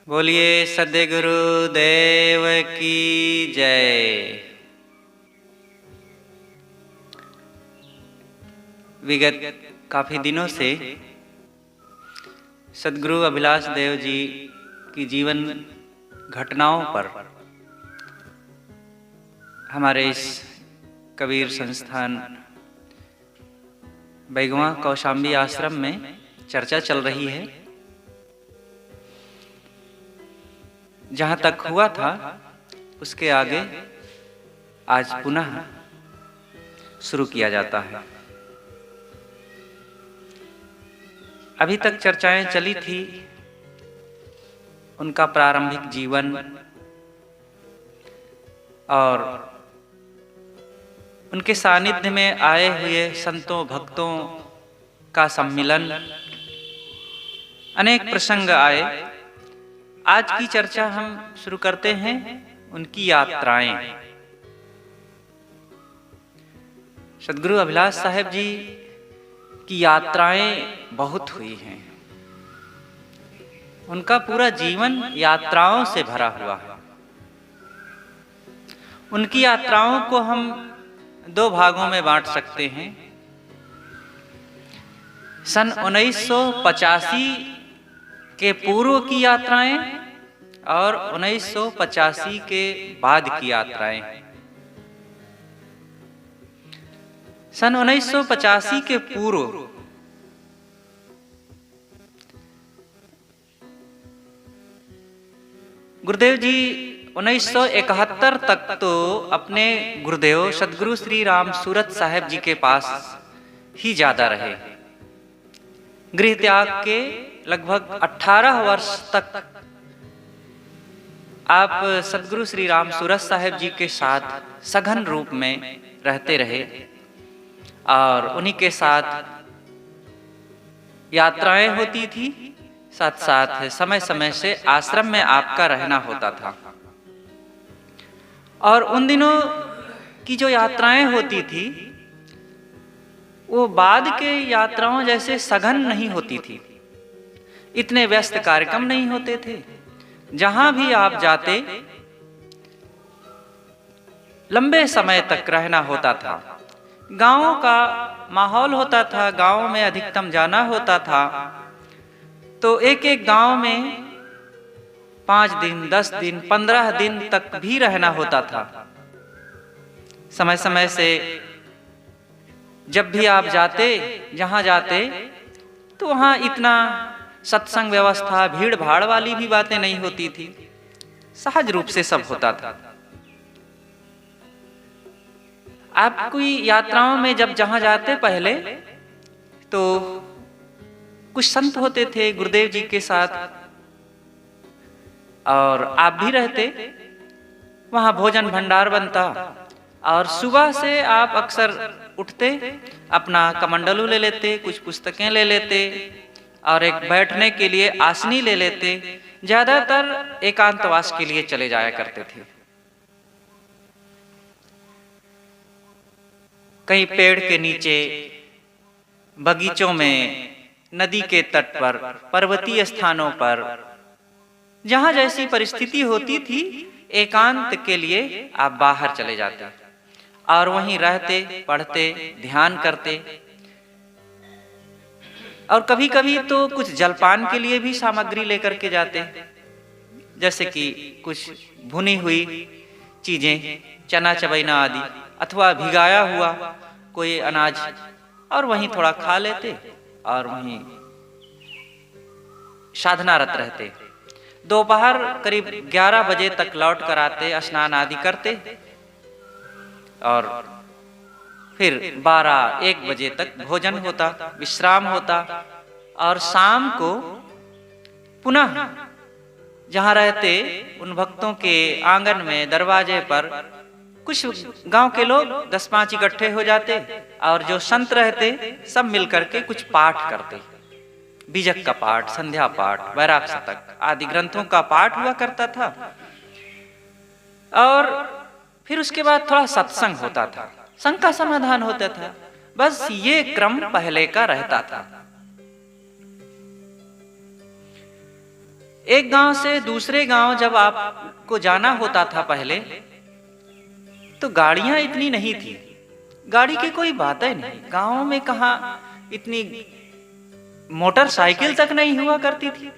बोलिए सद्गुरु देव की जय। विगत काफ़ी दिनों से सद्गुरु अभिलाष देव जी की जीवन घटनाओं पर हमारे इस कबीर संस्थान बैगवा कौशाम्बी आश्रम में चर्चा चल रही है। जहाँ तक हुआ था उसके आगे आज पुनः शुरू किया जाता है। अभी तक चर्चाएं चली थी उनका प्रारंभिक जीवन और उनके सानिध्य में आए हुए संतों भक्तों का सम्मिलन, अनेक प्रसंग आए। आज की चर्चा हम शुरू करते हैं उनकी यात्राएं। सद्गुरु अभिलाष साहेब जी की यात्राएं बहुत हुई हैं। उनका पूरा जीवन यात्राओं से भरा हुआ है। उनकी यात्राओं को हम दो भागों में बांट सकते हैं। सन 1985 के पूर्व की यात्राएं और 1985 के बाद की यात्राएं। सन 1985 के पूर्व गुरुदेव जी 1971 तक तो अपने गुरुदेव सद्गुरु श्री राम सूरत साहेब जी के पास ही ज्यादा रहे। गृह त्याग के लगभग 18 वर्ष तक आप सद्गुरु श्री राम सूरत साहेब जी के साथ सघन रूप में रहते रहे और उन्हीं के साथ यात्राएं होती थी। साथ साथ समय समय से आश्रम में आपका रहना होता था। और उन दिनों की जो यात्राएं होती थी वो बाद के यात्राओं जैसे सघन नहीं होती थी। इतने व्यस्त कार्यक्रम नहीं होते थे। जहां भी आप जाते लंबे समय तक रहना होता था। गांव का माहौल होता था, गांव में अधिकतम जाना होता था। तो एक एक गांव में 5 दिन, 10 दिन, 15 दिन तक भी रहना होता था। समय समय से जब भी आप जाते, जहां जाते, तो वहां इतना सत्संग व्यवस्था, भीड़ भाड़ वाली भी बातें नहीं होती थी। सहज रूप से सब होता था। आप कोई यात्राओं में जब जहां जाते पहले तो कुछ संत होते थे गुरुदेव जी के साथ और आप भी रहते। वहां भोजन भंडार बनता और सुबह से आप अक्सर उठते, अपना कमंडलू ले लेते, कुछ पुस्तकें ले लेते और एक बैठने के लिए आसनी ले लेते। ज्यादातर एकांतवास के लिए चले जाया करते थे। कहीं पेड़ के नीचे, बगीचों में, नदी के तट पर, पर्वतीय स्थानों पर, जहां जैसी परिस्थिति होती थी एकांत के लिए आप बाहर चले जाते और वहीं रहते, पढ़ते, ध्यान करते। और कभी कभी तो कुछ जलपान के लिए भी सामग्री लेकर के जाते, जैसे कि कुछ भुनी हुई चीजें, चना चबैना आदि, अथवा भिगाया हुआ कोई अनाज, और वहीं थोड़ा खा लेते और वहीं साधनारत रहते। दोपहर करीब 11 बजे तक लौट कर आते, स्नान आदि करते और फिर 12-1 बजे तक भोजन होता, विश्राम होता और शाम को पुनः जहां रहते उन भक्तों के आंगन में, दरवाजे पर कुछ गांव के लोग 10-5 इकट्ठे हो जाते और जो संत रहते सब मिलकर के कुछ पाठ करते। बीजक का पाठ, संध्या पाठ, वैराग शतक आदि ग्रंथों का पाठ हुआ करता था। और फिर उसके बाद थोड़ा सत्संग होता था, शंका समाधान होता था। बस ये क्रम पहले का रहता था। एक गांव से दूसरे गांव जब आपको जाना होता था पहले, तो गाड़ियां इतनी नहीं थी, गाड़ी की कोई बात ही नहीं। गांव में कहाँ इतनी मोटरसाइकिल तक नहीं हुआ करती थी।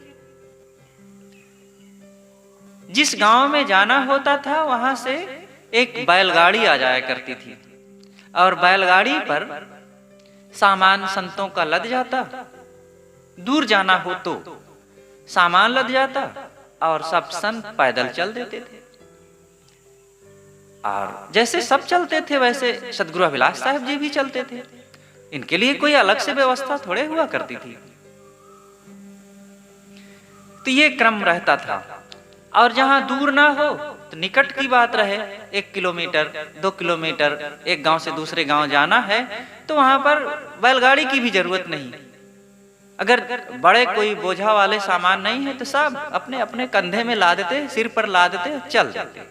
जिस गांव में जाना होता था वहां से एक बैलगाड़ी आ जाया करती थी, और बैलगाड़ी पर सामान संतों का लद जाता। दूर जाना हो तो सामान लद जाता, और सब संत पैदल चल देते थे। और जैसे सब चलते थे वैसे सतगुरु अभिलाष साहब जी भी चलते थे। इनके लिए कोई अलग से व्यवस्था थोड़े हुआ करती थी। तो ये क्रम रहता था। और जहां दूर ना हो तो निकट की बात रहे, 1 किलोमीटर 2 किलोमीटर एक गांव से दूसरे गांव जाना है, तो वहां पर बैलगाड़ी की भी जरूरत नहीं। अगर बड़े कोई बोझा वाले सामान नहीं है तो सब अपने अपने कंधे में ला देते, सिर पर ला देते, चल जाते।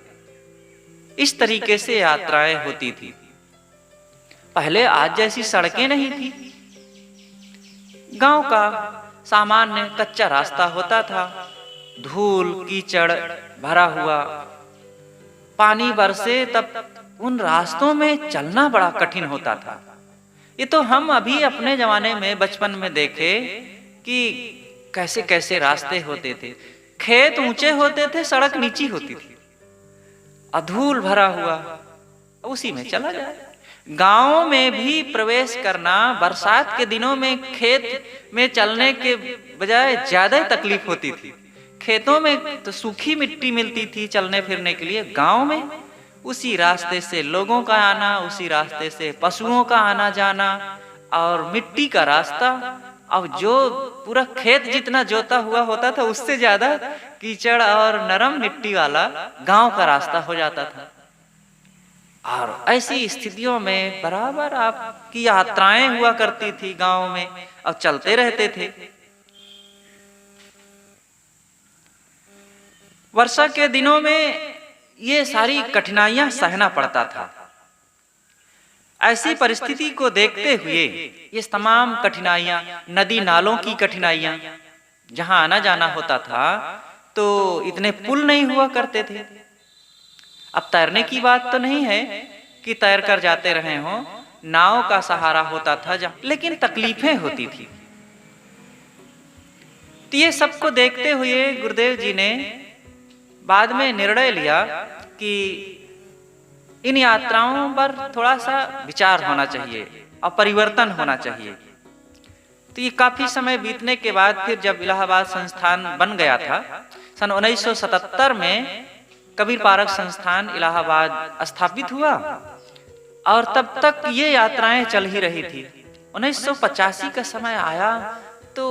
इस तरीके से यात्राएं होती थी। पहले आज जैसी सड़कें नहीं थी। गांव का सामान्य कच्चा रास्ता होता था, धूल कीचड़ भरा हुआ, पानी बरसे तब उन रास्तों में चलना बड़ा कठिन होता था। ये तो हम अभी अपने जमाने में बचपन में देखे कि कैसे कैसे रास्ते होते थे। खेत ऊंचे होते थे, सड़क नीची होती थी, अधूल भरा हुआ, उसी में चला जाए। गांव में भी प्रवेश करना बरसात के दिनों में खेत में चलने के बजाय ज्यादा तकलीफ होती थी। खेतों में तो सूखी मिट्टी मिलती थी चलने फिरने के लिए, गांव में उसी रास्ते से लोगों का आना, उसी रास्ते से पशुओं का आना जाना, और मिट्टी का रास्ता। अब जो पूरा खेत जितना जोता हुआ होता था उससे ज्यादा कीचड़ और नरम मिट्टी वाला गांव का रास्ता हो जाता था। और ऐसी स्थितियों में बराबर आपकी यात्राएं हुआ करती थी गांव में, और चलते रहते थे। वर्षा के दिनों में ये सारी कठिनाइयां सहना पड़ता था। ऐसी परिस्थिति को देखते हुए ये तमाम कठिनाइयां, नदी नालों की कठिनाइयां, जहां आना जाना होता था तो इतने पुल नहीं हुआ करते थे। अब तैरने की बात तो नहीं है कि तैर कर जाते रहे हों, नाव का सहारा होता था जहां, लेकिन तकलीफें होती थी। तो ये सबको देखते हुए गुरुदेव जी ने बाद में निर्णय लिया कि इन यात्राओं पर थोड़ा सा विचार होना चाहिए और परिवर्तन होना चाहिए। तो ये काफी समय बीतने के बाद फिर जब इलाहाबाद संस्थान बन गया था, सन 1977 में कबीर पारक संस्थान इलाहाबाद स्थापित हुआ, और तब तक ये यात्राएं चल ही रही थी। 1985 का समय आया तो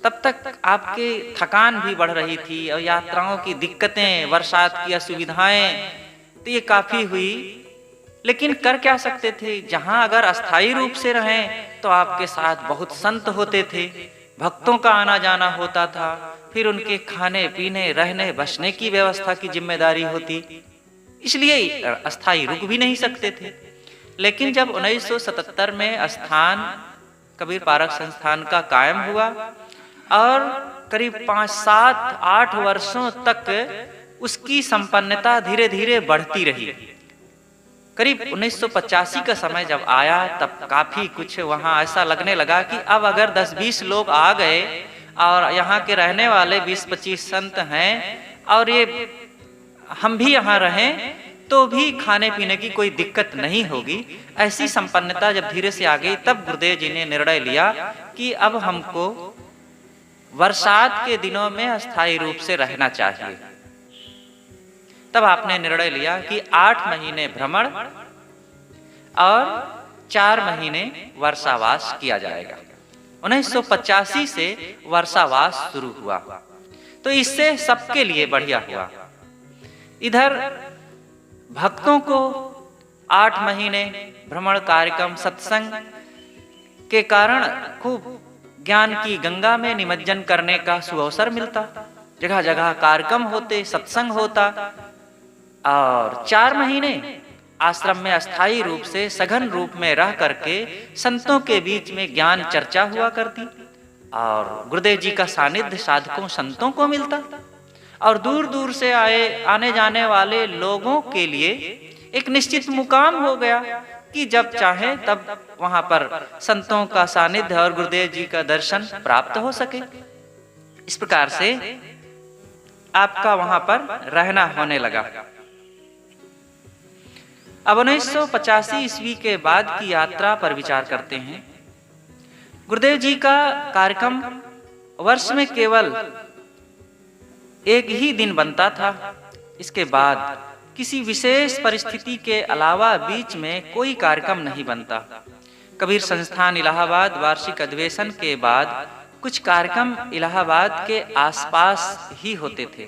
तब तक आपके थकान भी बढ़ रही थी, और यात्राओं की दिक्कतें, बरसात की असुविधाएं, तो ये काफी हुई। लेकिन कर क्या सकते थे, जहां अगर अस्थायी रूप से रहें तो आपके साथ बहुत संत होते थे, भक्तों का आना जाना होता था, फिर उनके खाने पीने रहने बसने की व्यवस्था की जिम्मेदारी होती, इसलिए अस्थायी रुक भी नहीं सकते थे। लेकिन जब 1977 में स्थान कबीर पारक संस्थान का कायम हुआ और करीब 5, 7, 8 वर्षों तक उसकी संपन्नता धीरे धीरे बढ़ती रही। करीब 1985 का समय जब आया तब काफी कुछ वहां ऐसा लगने लगा कि अब अगर 10-20 लोग आ गए और यहाँ के रहने वाले 20-25 संत हैं और ये हम भी यहाँ रहें तो भी खाने पीने की कोई दिक्कत नहीं होगी। ऐसी संपन्नता जब धीरे से आ गई तब गुरुदेव जी ने निर्णय लिया कि अब हमको बरसात के दिनों में अस्थायी रूप से रहना चाहिए। तब आपने निर्णय लिया कि 8 महीने भ्रमण और 4 महीने वर्षावास किया जाएगा। 1985 से वर्षावास शुरू हुआ तो इससे सबके लिए बढ़िया हुआ। इधर भक्तों को 8 महीने भ्रमण कार्यक्रम सत्संग के कारण खूब ज्ञान की गंगा में निमज्जन करने का सुअवसर मिलता, जगह जगह कार्यक्रम होते, सत्संग होता, और 4 महीने आश्रम में अस्थायी रूप से सघन रूप में रह करके संतों के बीच में ज्ञान चर्चा हुआ करती और गुरुदेव जी का सानिध्य साधकों संतों को मिलता और दूर दूर से आने जाने वाले लोगों के लिए एक निश्चित मुकाम हो गया कि जब चाहे तब वहां पर संतों का सानिध्य और गुरुदेव जी का दर्शन प्राप्त हो सके। इस प्रकार से आपका वहां पर रहना होने लगा। अब 1985 ईस्वी के बाद की यात्रा पर विचार करते हैं। गुरुदेव जी का कार्यक्रम वर्ष में केवल एक ही दिन बनता था। इसके बाद किसी विशेष परिस्थिति के अलावा बीच में कोई कार्यक्रम नहीं बनता। कबीर संस्थान इलाहाबाद वार्षिक अधिवेशन के बाद कुछ कार्यक्रम इलाहाबाद के आसपास ही होते थे।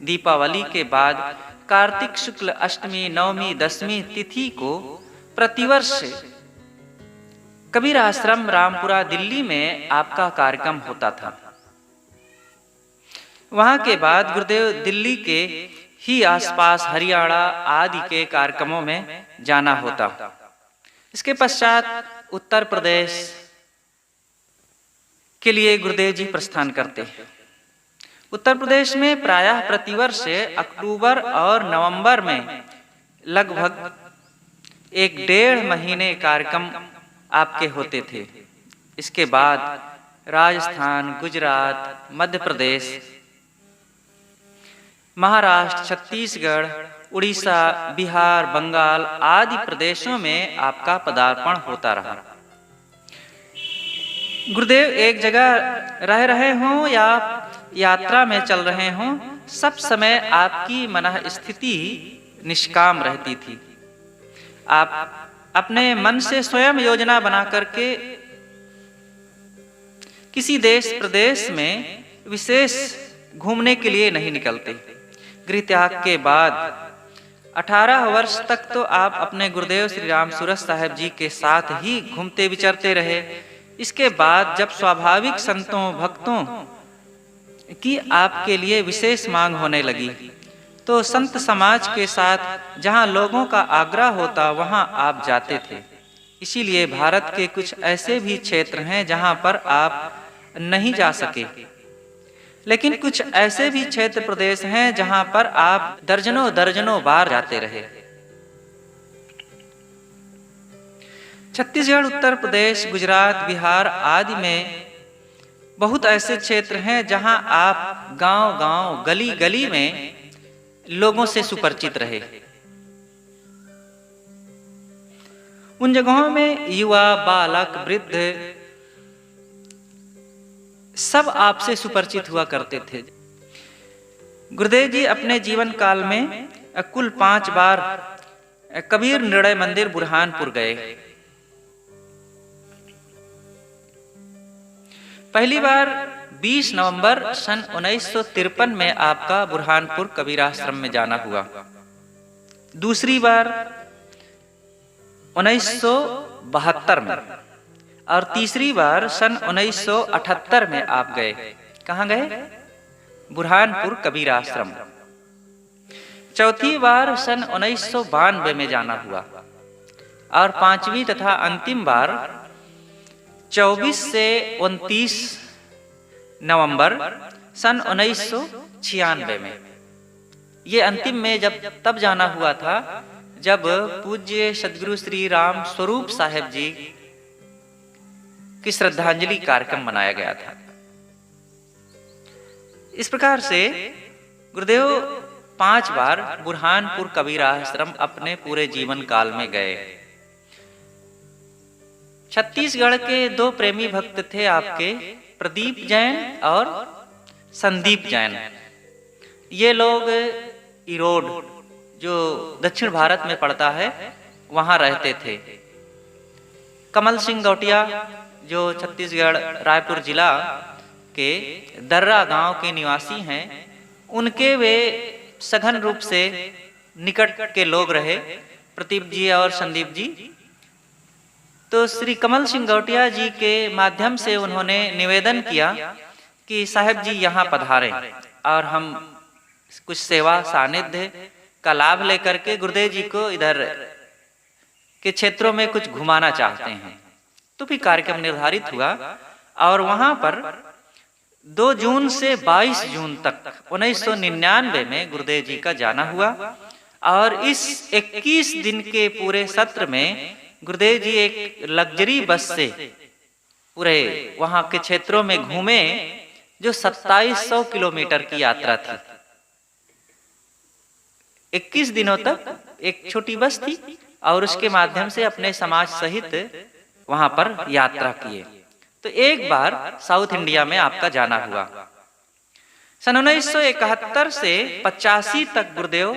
दीपावली के बाद कार्तिक शुक्ल अष्टमी, नवमी, दशमी तिथि को प्रतिवर्ष कबीर आश्रम रामपुरा दिल्ली में आपका कार्यक्रम होता था। वहां के बाद गुरुदेव दिल्ली के ही आसपास हरियाणा आदि के कार्यक्रमों में जाना होता। इसके पश्चात उत्तर प्रदेश के लिए गुरुदेव जी प्रस्थान करते। उत्तर प्रदेश में प्रायः प्रतिवर्ष अक्टूबर और नवंबर में लगभग 1-1.5 महीने कार्यक्रम आपके होते थे। इसके बाद राजस्थान, गुजरात, मध्य प्रदेश, महाराष्ट्र, छत्तीसगढ़, उड़ीसा, बिहार, बंगाल आदि प्रदेशों में आपका पदार्पण होता रहा। गुरुदेव एक जगह रह रहे हों या यात्रा में चल रहे हों, सब समय आपकी मन स्थिति निष्काम रहती थी। आप अपने मन से स्वयं योजना बना करके किसी देश प्रदेश में विशेष घूमने के लिए नहीं निकलते। गृह त्याग के बाद 18 वर्ष तक तो आप अपने गुरुदेव श्री राम सूरत साहब जी के साथ ही घूमते विचरते रहे। इसके बाद जब स्वाभाविक संतों भक्तों की आपके लिए विशेष मांग होने लगी तो संत समाज के साथ जहां लोगों का आग्रह होता वहां आप जाते थे। इसीलिए भारत के कुछ ऐसे भी क्षेत्र हैं जहां पर आप नहीं जा सके, लेकिन कुछ ऐसे भी क्षेत्र प्रदेश हैं जहां पर आप दर्जनों दर्जनों बार जाते रहे। छत्तीसगढ़, उत्तर प्रदेश, गुजरात, बिहार आदि में बहुत ऐसे क्षेत्र हैं जहां आप गांव-गांव, गली-गली में लोगों से सुपरिचित रहे। उन जगहों में युवा, बालक, वृद्ध सब आपसे सुपरिचित हुआ करते थे। गुरुदेव जी अपने जीवन काल में कुल 5 बार कबीर निर्णय मंदिर बुरहानपुर गए। पहली बार 20 नवंबर सन 1953 में आपका बुरहानपुर कबीर आश्रम में जाना हुआ। दूसरी बार 1972 में और तीसरी बार सन 1978 में आप गए। कहाँ गए? बुरहानपुर कबीर आश्रम। चौथी बार सन 1992 में जाना हुआ और पांचवी तथा अंतिम बार 24 से 29 नवंबर सन 1996 में। ये अंतिम में तब जाना हुआ था जब पूज्य सद्गुरु श्री राम स्वरूप साहेब जी की श्रद्धांजलि कार्यक्रम मनाया गया था। इस प्रकार से गुरुदेव 5 बार बुरहानपुर कबीर आश्रम अपने पूरे जीवन काल में गए। छत्तीसगढ़ के 2 प्रेमी भक्त थे आपके, प्रदीप जैन और संदीप जैन। ये लोग इरोड जो दक्षिण भारत में पड़ता है वहां रहते थे। कमल सिंह गौटिया जो छत्तीसगढ़ रायपुर जिला के दर्रा गांव के निवासी हैं, उनके वे सघन रूप से निकट के लोग रहे, प्रदीप जी और संदीप जी। तो श्री कमल सिंह गौटिया जी के माध्यम से उन्होंने निवेदन किया कि साहब जी यहाँ पधारें और हम कुछ सेवा सानिध्य का लाभ लेकर के गुरुदेव जी को इधर के क्षेत्रों में कुछ घुमाना चाहते हैं। तो भी कार्यक्रम निर्धारित हुआ और वहाँ पर 2 जून से 22 जून तक 1999 में गुरुदेव जी का जाना हुआ। और इस 21 दिन के पूरे सत्र में गुरुदेव जी एक लग्जरी बस से पूरे वहाँ के क्षेत्रों में घूमे, जो 2700 किलोमीटर की यात्रा थी। 21 दिनों तक एक छोटी बस थी और उसके माध्यम से अपने समाज सहित वहां पर यात्रा किए। तो एक बार साउथ इंडिया में आपका जाना हुआ। सन 1971 से 85 तक गुरुदेव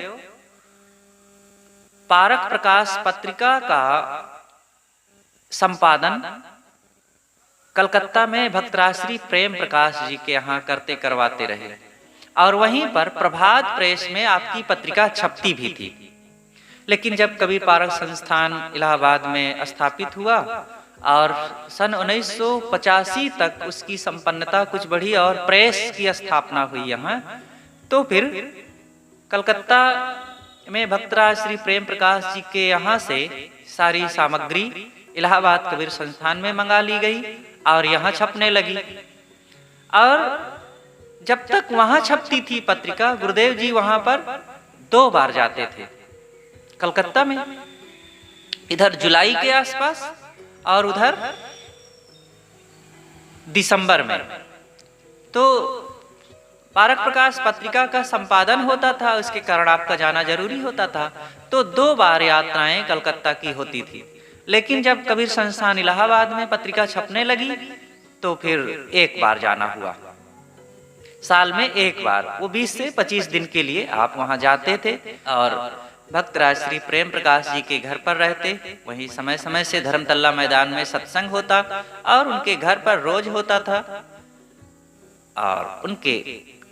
पारक प्रकाश पत्रिका का संपादन कलकत्ता में भक्तराज प्रेम प्रकाश जी के यहाँ करवाते रहे। और वहीं पर प्रभात प्रेस में आपकी पत्रिका छपती भी थी। लेकिन जब कबीर पारक संस्थान इलाहाबाद में स्थापित हुआ और सन 1985 तक उसकी संपन्नता कुछ बढ़ी और प्रेस की स्थापना हुई यहाँ, तो फिर कलकत्ता में भक्तराज प्रेम प्रकाश जी के यहाँ से सारी सामग्री इलाहाबाद कबीर संस्थान में मंगा ली गई और यहाँ छपने लगी। और जब तक वहां छपती थी पत्रिका, गुरुदेव जी वहां पर 2 बार जाते थे कलकत्ता में, इधर जुलाई के आसपास और उधर दिसंबर में। तो पारक प्रकाश पत्रिका का संपादन होता था, उसके कारण आपका जाना जरूरी होता था। तो 2 बार यात्राएं कलकत्ता की होती थी। लेकिन जब कबीर संस्थान इलाहाबाद में पत्रिका छपने लगी तो फिर 1 बार जाना हुआ, साल में 1 बार। वो 20 से 25 दिन के लिए आप वहां जाते थे और भक्तराज प्रेम प्रकाश जी के घर पर रहते। वहीं समय समय से धर्मतल्ला मैदान में सत्संग होता और उनके घर पर रोज होता था। और उनके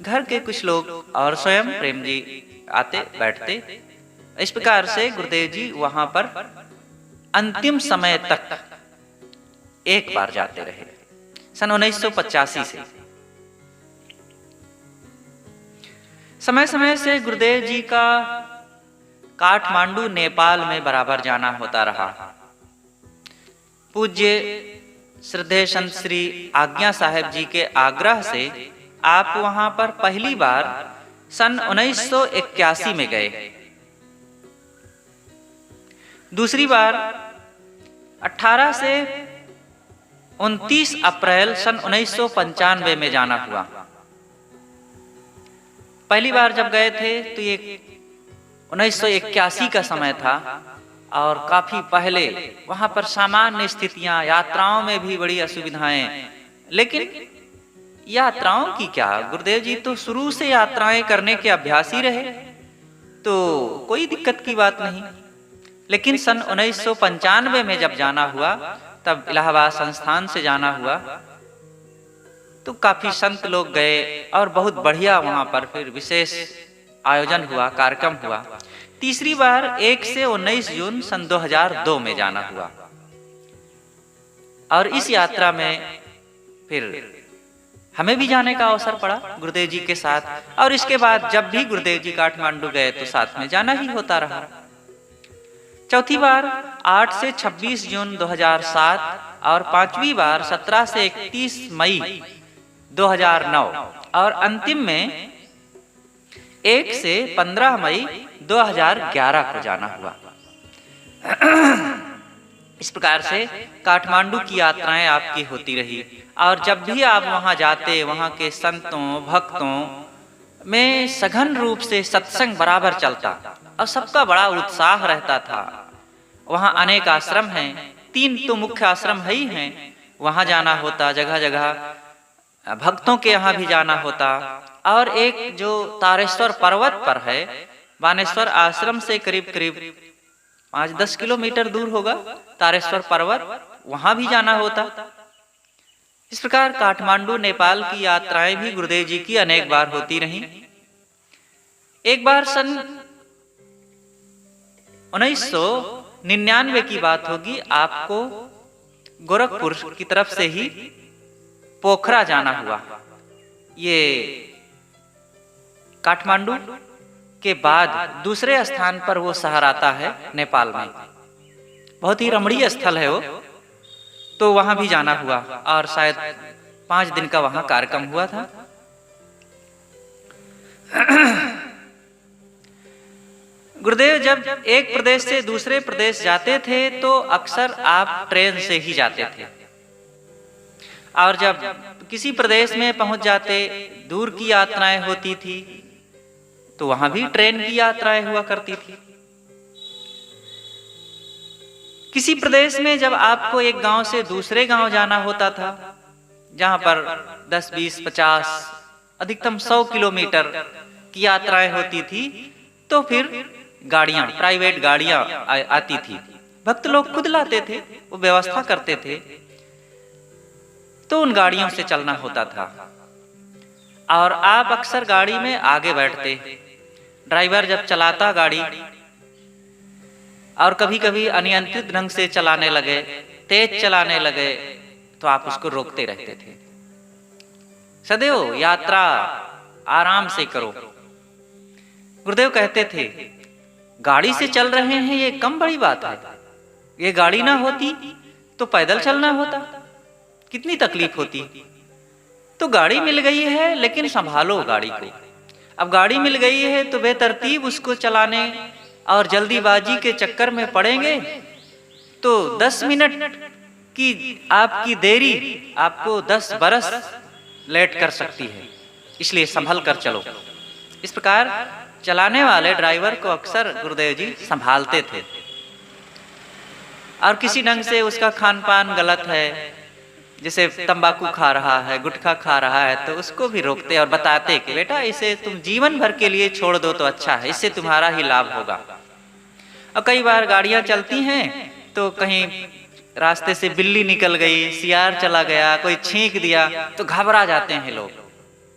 घर के कुछ लोग और स्वयं प्रेम जी आते बैठते। इस प्रकार से गुरुदेव जी वहां पर अंतिम समय तक 1 बार जाते रहे, सन 1985 से। समय समय से गुरुदेव जी का काठमांडू नेपाल में बराबर जाना होता रहा। पूज्य श्रद्धेय संत श्री आज्ञा साहेब जी के आग्रह से आप वहां पर पहली बार सन 1981 में गए। दूसरी बार 18 से 29 अप्रैल सन 1995 में जाना हुआ। पहली बार जब गए थे तो ये 1981 का समय था और काफी पहले वहां पर सामान्य स्थितियां, यात्राओं में भी बड़ी असुविधाएं। लेकिन यात्राओं की क्या, गुरुदेव जी तो शुरू से यात्राएं करने के अभ्यासी रहे, तो कोई दिक्कत की बात नहीं। लेकिन सन 1995 में जब जाना हुआ, तब इलाहाबाद संस्थान से जाना हुआ, तो काफी संत लोग गए और बहुत बढ़िया वहां पर फिर विशेष आयोजन हुआ, कार्यक्रम हुआ। तीसरी बार 1 से 19 जून सन 2002 में जाना हुआ। और इस यात्रा में फिर हमें भी जाने का अवसर पड़ा गुरुदेव जी के साथ। और इसके बाद जब भी गुरुदेव जी काठमांडू गए तो साथ में जाना ही होता रहा। चौथी बार 8 से 26 जून 2007 और 5वीं बार 17 से 31 मई 2009 और अंतिम में 1 से 15 मई 2011 को जाना हुआ। इस प्रकार से काठमांडू की यात्राएं आपकी होती रही। और जब भी आप वहां जाते, वहां के संतों भक्तों में सघन रूप से सत्संग बराबर चलता और सबका बड़ा उत्साह रहता था। वहां अनेक आश्रम हैं, 3 तो मुख्य आश्रम है ही हैं, वहां जाना होता, जगह जगह भक्तों के यहाँ भी जाना होता। और एक जो तारेश्वर पर्वत पर है, बानेश्वर आश्रम से करीब करीब 5-10 किलोमीटर दूर होगा तारेश्वर पर्वत, वहां भी जाना होता। इस प्रकार काठमांडू नेपाल की यात्राएं भी गुरुदेव जी की अनेक बार होती रहीं। एक बार सन 1999 की बात होगी, आपको गोरखपुर की तरफ से ही पोखरा जाना हुआ। ये काठमांडू के बाद दूसरे स्थान पर वो शहर आता है नेपाल में, बहुत ही रमणीय स्थल है वो, तो वहां भी जाना हुआ। और शायद 5 दिन का वहां कार्यक्रम हुआ था। गुरुदेव जब एक प्रदेश से दूसरे प्रदेश जाते थे तो अक्सर आप ट्रेन से ही जाते थे, और जब किसी प्रदेश में पहुंच जाते, दूर की यात्राएं होती थी, तो वहां भी ट्रेन की यात्राएं हुआ करती थी। किसी प्रदेश में जब आपको एक गांव से दूसरे गांव जाना होता था, जहां पर 10, 20, 50, अधिकतम 100 किलोमीटर की यात्राएं होती थी, तो फिर गाड़ियां, प्राइवेट गाड़ियां आती थी। भक्त लोग खुद लाते थे, वो व्यवस्था करते थे, तो उन गाड़ियों से चलना होता था। और आप अक्सर गाड़ी में आगे बैठते, ड्राइवर जब चलाता गाड़ी और कभी कभी अनियंत्रित ढंग से चलाने लगे, तेज चलाने लगे, तो आप उसको रोकते रहते थे। सदैव यात्रा आराम से करो। गुरुदेव कहते थे, गाड़ी से चल रहे हैं ये कम बड़ी बात है, ये गाड़ी ना होती तो पैदल चलना होता, कितनी तकलीफ होती। तो गाड़ी मिल गई है, लेकिन संभालो गाड़ी को। अब गाड़ी मिल गई है तो बेतरतीब उसको चलाने और जल्दीबाजी के चक्कर में पड़ेंगे तो 10 मिनट की आपकी देरी आपको 10 बरस लेट कर सकती है, इसलिए संभल कर चलो। इस प्रकार चलाने वाले ड्राइवर को अक्सर गुरुदेव जी संभालते थे। और किसी ढंग से उसका खान पान गलत है, जैसे तंबाकू खा रहा है, गुटखा खा रहा है, तो उसको भी रोकते और बताते कि बेटा इसे तुम जीवन भर के लिए छोड़ दो तो अच्छा है, इससे तुम्हारा ही लाभ होगा। और कई बार गाड़ियां चलती हैं तो कहीं रास्ते से बिल्ली निकल गई, सियार चला गया, कोई छींक दिया, तो घबरा जाते हैं लोग।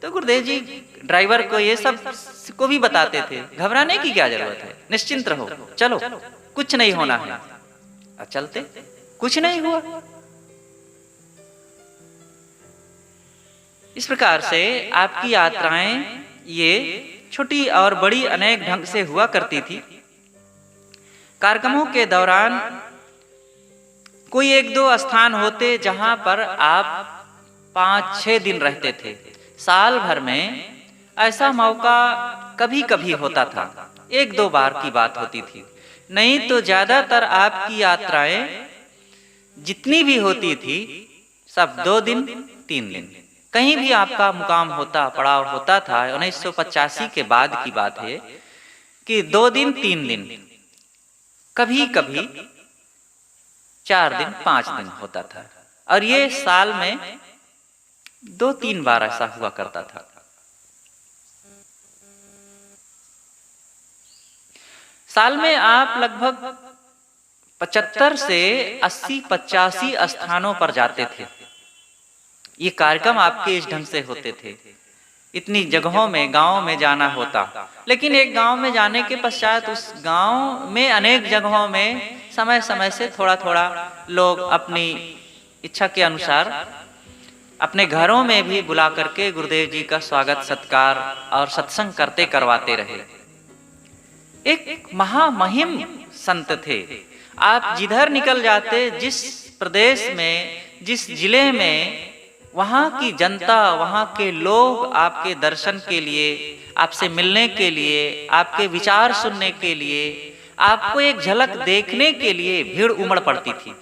तो गुरुदेव जी ड्राइवर को ये सब को भी बताते थे, घबराने की क्या जरूरत है, निश्चिंत रहो, चलो, कुछ नहीं होना है। और चलते, कुछ नहीं हुआ। इस प्रकार से आपकी यात्राएं ये छोटी और बड़ी अनेक ढंग से हुआ करती थी। कार्यक्रमों के दौरान कोई 1-2 स्थान होते जहां पर आप 5-6 दिन रहते थे। साल भर में ऐसा मौका कभी कभी होता था, 1-2 बार की बात होती थी, नहीं तो ज्यादातर आपकी यात्राएं जितनी भी होती थी सब 2 दिन 3 दिन, कहीं भी आपका मुकाम होता, पड़ाव होता था। 1985 के बाद की बात है कि 2 दिन 3 दिन, कभी कभी 4 दिन 5 दिन होता था, और ये साल में 2-3 बार ऐसा हुआ करता था। साल में आप लगभग 75 से 80-85 स्थानों पर जाते थे। ये कार्यक्रम आपके इस ढंग से होते थे, इतनी जगहों में, गांव में जाना होता। लेकिन एक गांव में जाने के पश्चात उस गांव में अनेक जगहों में समय समय से थोड़ा थोड़ा लोग अपनी इच्छा के अनुसार अपने घरों में भी बुला करके गुरुदेव जी का स्वागत सत्कार और सत्संग करते करवाते रहे। एक महामहिम संत थे। आप जिधर निकल जाते, जिस प्रदेश में, जिस जिले में, वहां की जनता, वहां के लोग आपके दर्शन के लिए, आपसे मिलने के लिए, आपके विचार सुनने के लिए, आपको एक झलक देखने के लिए भीड़ उमड़ पड़ती थी।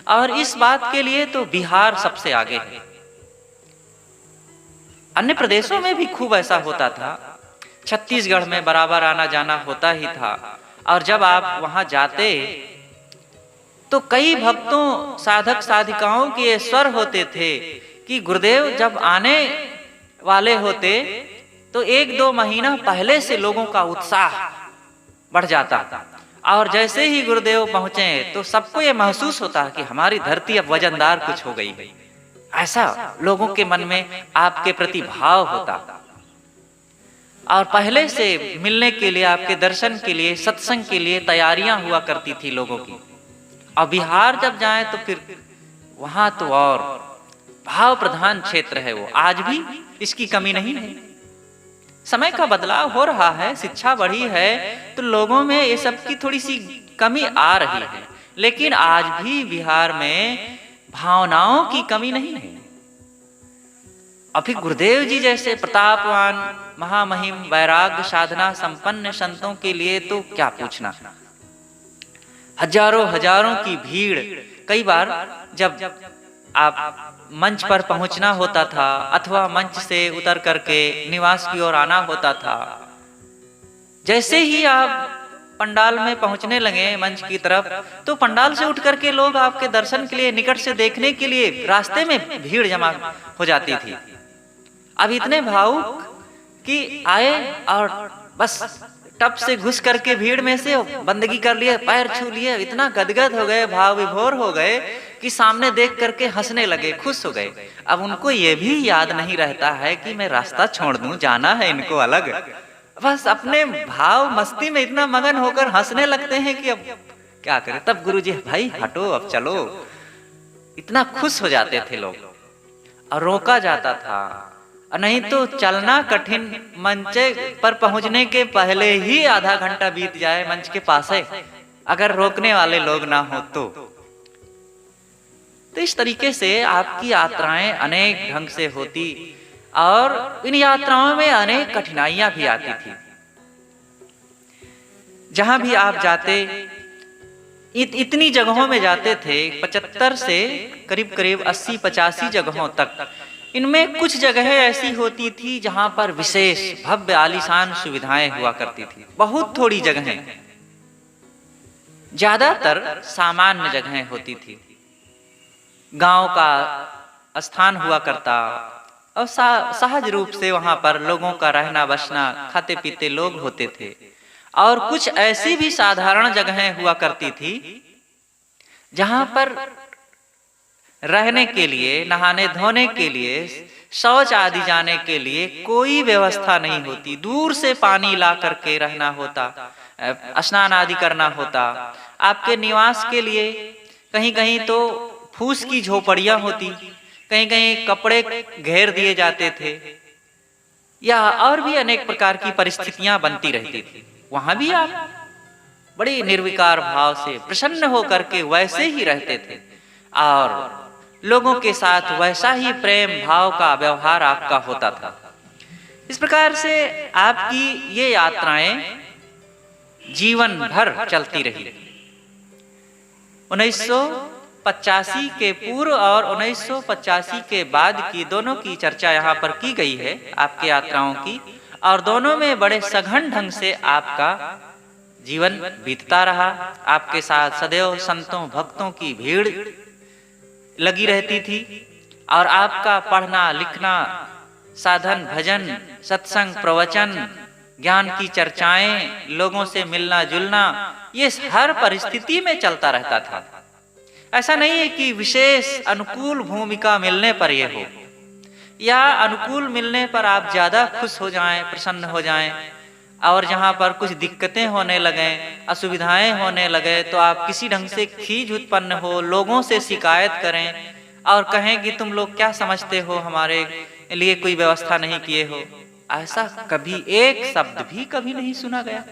और इस बात के लिए तो बिहार सबसे आगे है। अन्य प्रदेशों में भी खूब ऐसा होता था। छत्तीसगढ़ में बराबर आना जाना होता ही था। और जब आप वहां जाते तो कई भक्तों, साधक साधिकाओं के ये स्वर होते थे कि गुरुदेव जब आने वाले होते तो 1-2 महीना पहले से लोगों का उत्साह बढ़ जाता। और जैसे ही गुरुदेव पहुंचे तो सबको ये महसूस होता कि हमारी धरती अब वजनदार कुछ हो गई है। ऐसा लोगों के मन में आपके प्रति भाव होता। और पहले से मिलने के लिए, आपके दर्शन के लिए, सत्संग के लिए तैयारियां हुआ करती थी लोगों की। और बिहार जब जाए तो फिर वहां तो और भाव प्रधान क्षेत्र है वो। आज भी इसकी कमी नहीं है। समय का बदलाव हो रहा है, शिक्षा बढ़ी है, तो लोगों में ये सब की थोड़ी सी कमी आ रही है। लेकिन आज भी बिहार में भावनाओं की कमी नहीं है। और फिर गुरुदेव जी जैसे प्रतापवान महामहिम वैराग्य साधना संपन्न संतों के लिए तो क्या पूछना। हजारों हजारों की भीड़। कई बार जब आप मंच पर पहुंचना होता था अथवा मंच से उतर करके निवास की ओर आना होता था, जैसे ही आप पंडाल में पहुंचने लगे मंच की तरफ, तो पंडाल से उठ करके लोग आपके दर्शन के लिए, निकट से देखने के लिए रास्ते में भीड़ जमा हो जाती थी। अब इतने भावुक कि आए और बस टप से घुस करके भीड़ में से बंदगी कर लिए, पैर छू लिए, इतना गदगद हो गए, भाव विभोर हो गए कि सामने देख करके हंसने लगे, खुश हो गए। अब उनको ये भी याद नहीं रहता है कि मैं रास्ता छोड़ दूं, जाना है इनको अलग। बस अपने भाव मस्ती में इतना मगन होकर हंसने लगते हैं कि अब क्या करें। तब गुरुजी भाई हटो, अब चलो, इतना खुश हो जाते थे लोग और रोका जाता था। नहीं तो चलना कठिन, मंच पर पहुंचने के पहले ही आधा घंटा बीत जाए मंच के पास है, अगर रोकने वाले लोग ना हो तो। इस तरीके से आपकी यात्राएं अनेक ढंग से होती और इन यात्राओं में अनेक कठिनाइयां भी आती थी। जहां भी आप जाते, इतनी जगहों में जाते थे, 75 से करीब करीब 80-85 जगहों तक। इनमें कुछ जगहें ऐसी होती थी जहां पर विशेष भव्य आलीशान सुविधाएं हुआ करती थी, बहुत थोड़ी जगहें, ज्यादातर सामान्य जगहें होती थी। गांव का स्थान हुआ करता और सहज रूप से वहां पर लोगों का रहना बसना, खाते पीते लोग होते थे। और कुछ ऐसी भी साधारण जगहें हुआ करती थी जहां पर रहने के लिए, नहाने धोने के लिए, शौच आदि जाने के लिए कोई व्यवस्था नहीं होती। दूर से पानी ला करके रहना होता, स्नान आदि करना होता। आपके निवास के लिए कहीं कहीं तो फूस की झोपड़ियां होती, कहीं कहीं कपड़े घेर दिए जाते थे, या और भी अनेक प्रकार की परिस्थितियां बनती रहती थी। वहां भी आप बड़ी निर्विकार भाव से प्रसन्न होकर के वैसे ही रहते थे और लोगों के साथ वैसा ही प्रेम भाव का व्यवहार आपका होता था। इस प्रकार से आपकी ये यात्राएं जीवन भर चलती रही। 1985 के पूर्व और 1985 के बाद की दोनों की चर्चा यहाँ पर की गई है आपके यात्राओं की, और दोनों में बड़े सघन ढंग से आपका जीवन बीतता रहा। आपके साथ सदैव संतों भक्तों की भीड़ लगी रहती थी और आपका पढ़ना लिखना, साधन भजन, सत्संग, प्रवचन, ज्ञान की चर्चाएं, लोगों से मिलना जुलना, ये हर परिस्थिति में चलता रहता था। ऐसा नहीं है कि विशेष अनुकूल भूमिका मिलने पर यह हो, या अनुकूल मिलने पर आप ज्यादा खुश हो जाएं, प्रसन्न हो जाएं, और जहां पर कुछ दिक्कतें होने लगे, असुविधाएं होने लगे, तो आप किसी ढंग से खीज उत्पन्न हो, लोगों से शिकायत करें और कहें कि तुम लोग क्या समझते हो, हमारे लिए कोई व्यवस्था नहीं किए हो। ऐसा कभी एक शब्द भी कभी नहीं सुना गया।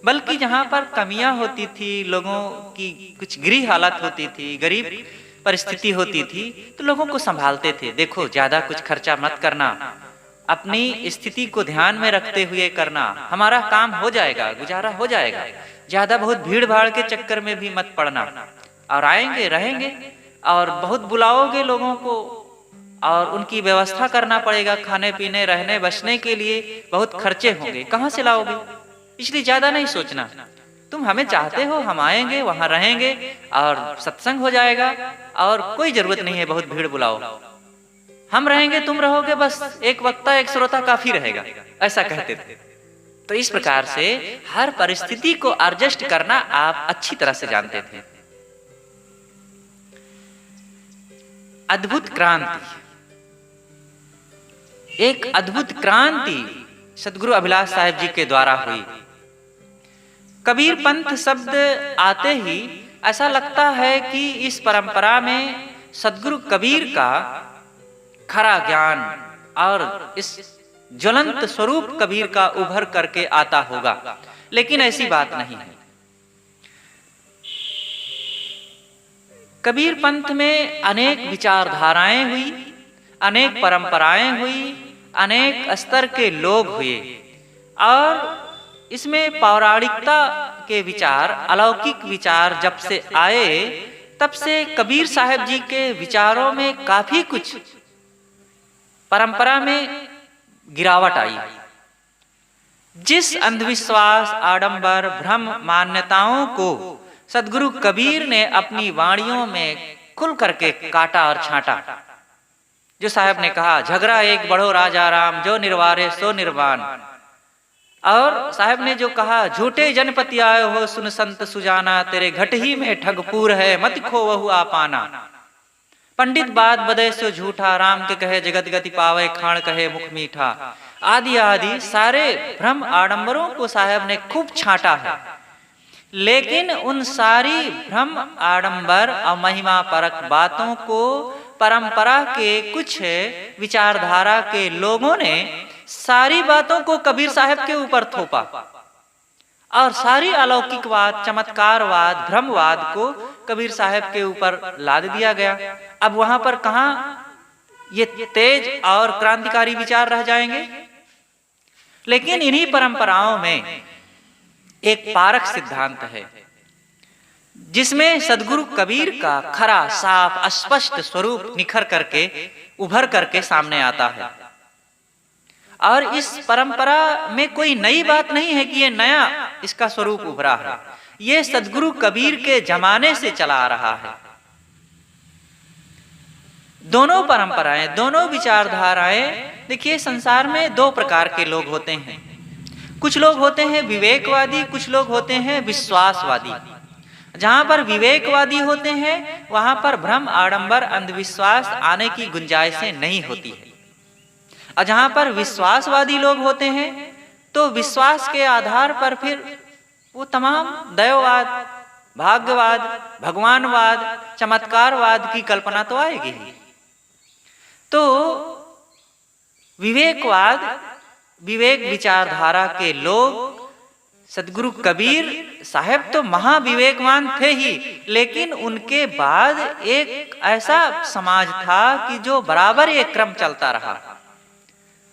बल्कि जहां पर कमियां होती थी, लोगों की कुछ गृह हालत होती थी, गरीब परिस्थिति होती थी, तो लोगों को संभालते थे। देखो ज्यादा कुछ खर्चा मत करना, अपनी स्थिति को ध्यान में रखते हुए करना, हमारा काम हो जाएगा, गुजारा हो जाएगा, ज्यादा बहुत भीड़ भाड़ के चक्कर में भी मत पड़ना। और आएंगे रहेंगे और बहुत बुलाओगे लोगों को और उनकी व्यवस्था करना पड़ेगा, खाने पीने रहने बसने के लिए बहुत खर्चे होंगे, कहाँ से लाओगे, इसलिए ज्यादा नहीं सोचना। तुम हमें चाहते हो, हम आएंगे, वहां रहेंगे और सत्संग हो जाएगा और कोई जरूरत नहीं है बहुत भीड़ बुलाओ, हम रहेंगे तुम रहोगे, बस एक वक्ता एक श्रोता काफी रहेगा, ऐसा कहते थे। तो इस प्रकार से हर परिस्थिति को एडजस्ट करना आप अच्छी तरह से जानते थे। अद्भुत क्रांति, एक अद्भुत क्रांति सदगुरु अभिलाष साहिब जी के द्वारा हुई। कबीर पंथ शब्द आते ही ऐसा लगता है कि इस परंपरा में सदगुरु कबीर का खरा ज्ञान और इस ज्वलंत स्वरूप कबीर का उभर करके आता होगा, लेकिन ऐसी बात नहीं है। कबीर पंथ में अनेक विचारधाराएं हुई, अनेक परंपराएं हुई, अनेक स्तर के लोग हुए, और इसमें पौराणिकता के विचार, अलौकिक विचार जब से आए, तब से कबीर साहब जी के विचारों में काफी कुछ परंपरा में गिरावट आई। जिस अंधविश्वास, आडंबर, भ्रम, मान्यताओं को सद्गुरु कबीर ने अपनी वाणियों में खुल करके काटा और छांटा। जो साहब ने कहा, झगड़ा एक बढ़ो राजा राम, जो निर्वारे सो निर्वाण। और साहब ने जो कहा, झूठे जनपति आए हो सुन संत सुजाना, तेरे घट ही में ठगपूर है मत खो वहु आपाना। पंडित बात बदे सो झूठा, राम के कहे जगत गति पावे, खाण कहे मुख मीठा। आदि आदि सारे भ्रम आडंबरों को साहब ने खूब छांटा है। लेकिन उन सारी भ्रम, आडंबर और महिमा परक बातों को परंपरा के कुछ विचारधारा के लोगों ने सारी बातों को कबीर साहब के ऊपर थोपा, और सारी अलौकिकवाद, चमत्कारवाद, भ्रमवाद को कबीर साहब के ऊपर लाद दिया गया। अब वहां पर कहां ये तेज और क्रांतिकारी विचार रह जाएंगे। लेकिन इन्हीं परंपराओं में एक पारक सिद्धांत है, जिसमें सद्गुरु कबीर का खरा, साफ, स्पष्ट स्वरूप निखर करके, उभर करके सामने आता है। और इस परंपरा में कोई नई बात नहीं है कि ये नया इसका स्वरूप उभरा है। ये सद्गुरु कबीर के जमाने से चला आ रहा है। दोनों परंपराएं, दोनों विचारधाराएं, देखिए संसार में दो प्रकार के लोग होते हैं। कुछ लोग होते हैं विवेकवादी, कुछ लोग होते हैं विश्वासवादी। जहां पर विवेकवादी होते हैं वहां पर भ्रम, आडंबर, अंधविश्वास आने की गुंजाइशें नहीं होती है। और जहां पर विश्वासवादी लोग होते हैं तो विश्वास के आधार पर फिर वो तमाम दैववाद, भाग्यवाद, भगवानवाद, चमत्कारवाद की कल्पना तो आएगी ही। तो विवेकवाद, विवेक विचारधारा के लोग, सद्गुरु कबीर साहब तो महाविवेकवान थे ही, लेकिन उनके बाद एक ऐसा समाज था कि जो बराबर ये क्रम चलता रहा।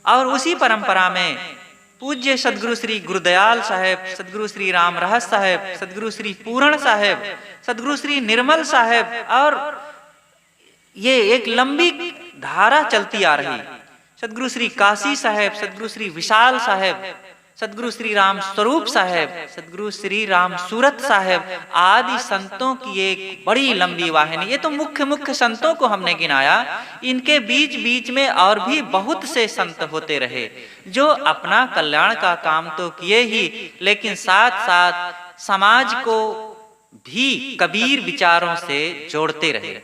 और उसी परंपरा में पूज्य सद्गुरु श्री गुरुदयाल साहेब, सद्गुरु श्री राम रहस साहेब, सद्गुरु श्री पूर्ण साहेब, सद्गुरु श्री निर्मल साहेब, और ये एक लंबी धारा चलती आ रही। सद्गुरु श्री काशी साहेब, सद्गुरु श्री विशाल साहेब, सद्गुरु श्री राम स्वरूप साहेब, सद्गुरु श्री राम सूरत साहेब आदि संतों की एक बड़ी लंबी वाहिनी। ये तो मुख्य मुख्य संतों को हमने गिनाया। इनके बीच बीच में और भी बहुत से संत होते रहे जो अपना कल्याण का काम तो किए ही, लेकिन साथ साथ समाज को भी कबीर विचारों से जोड़ते रहे।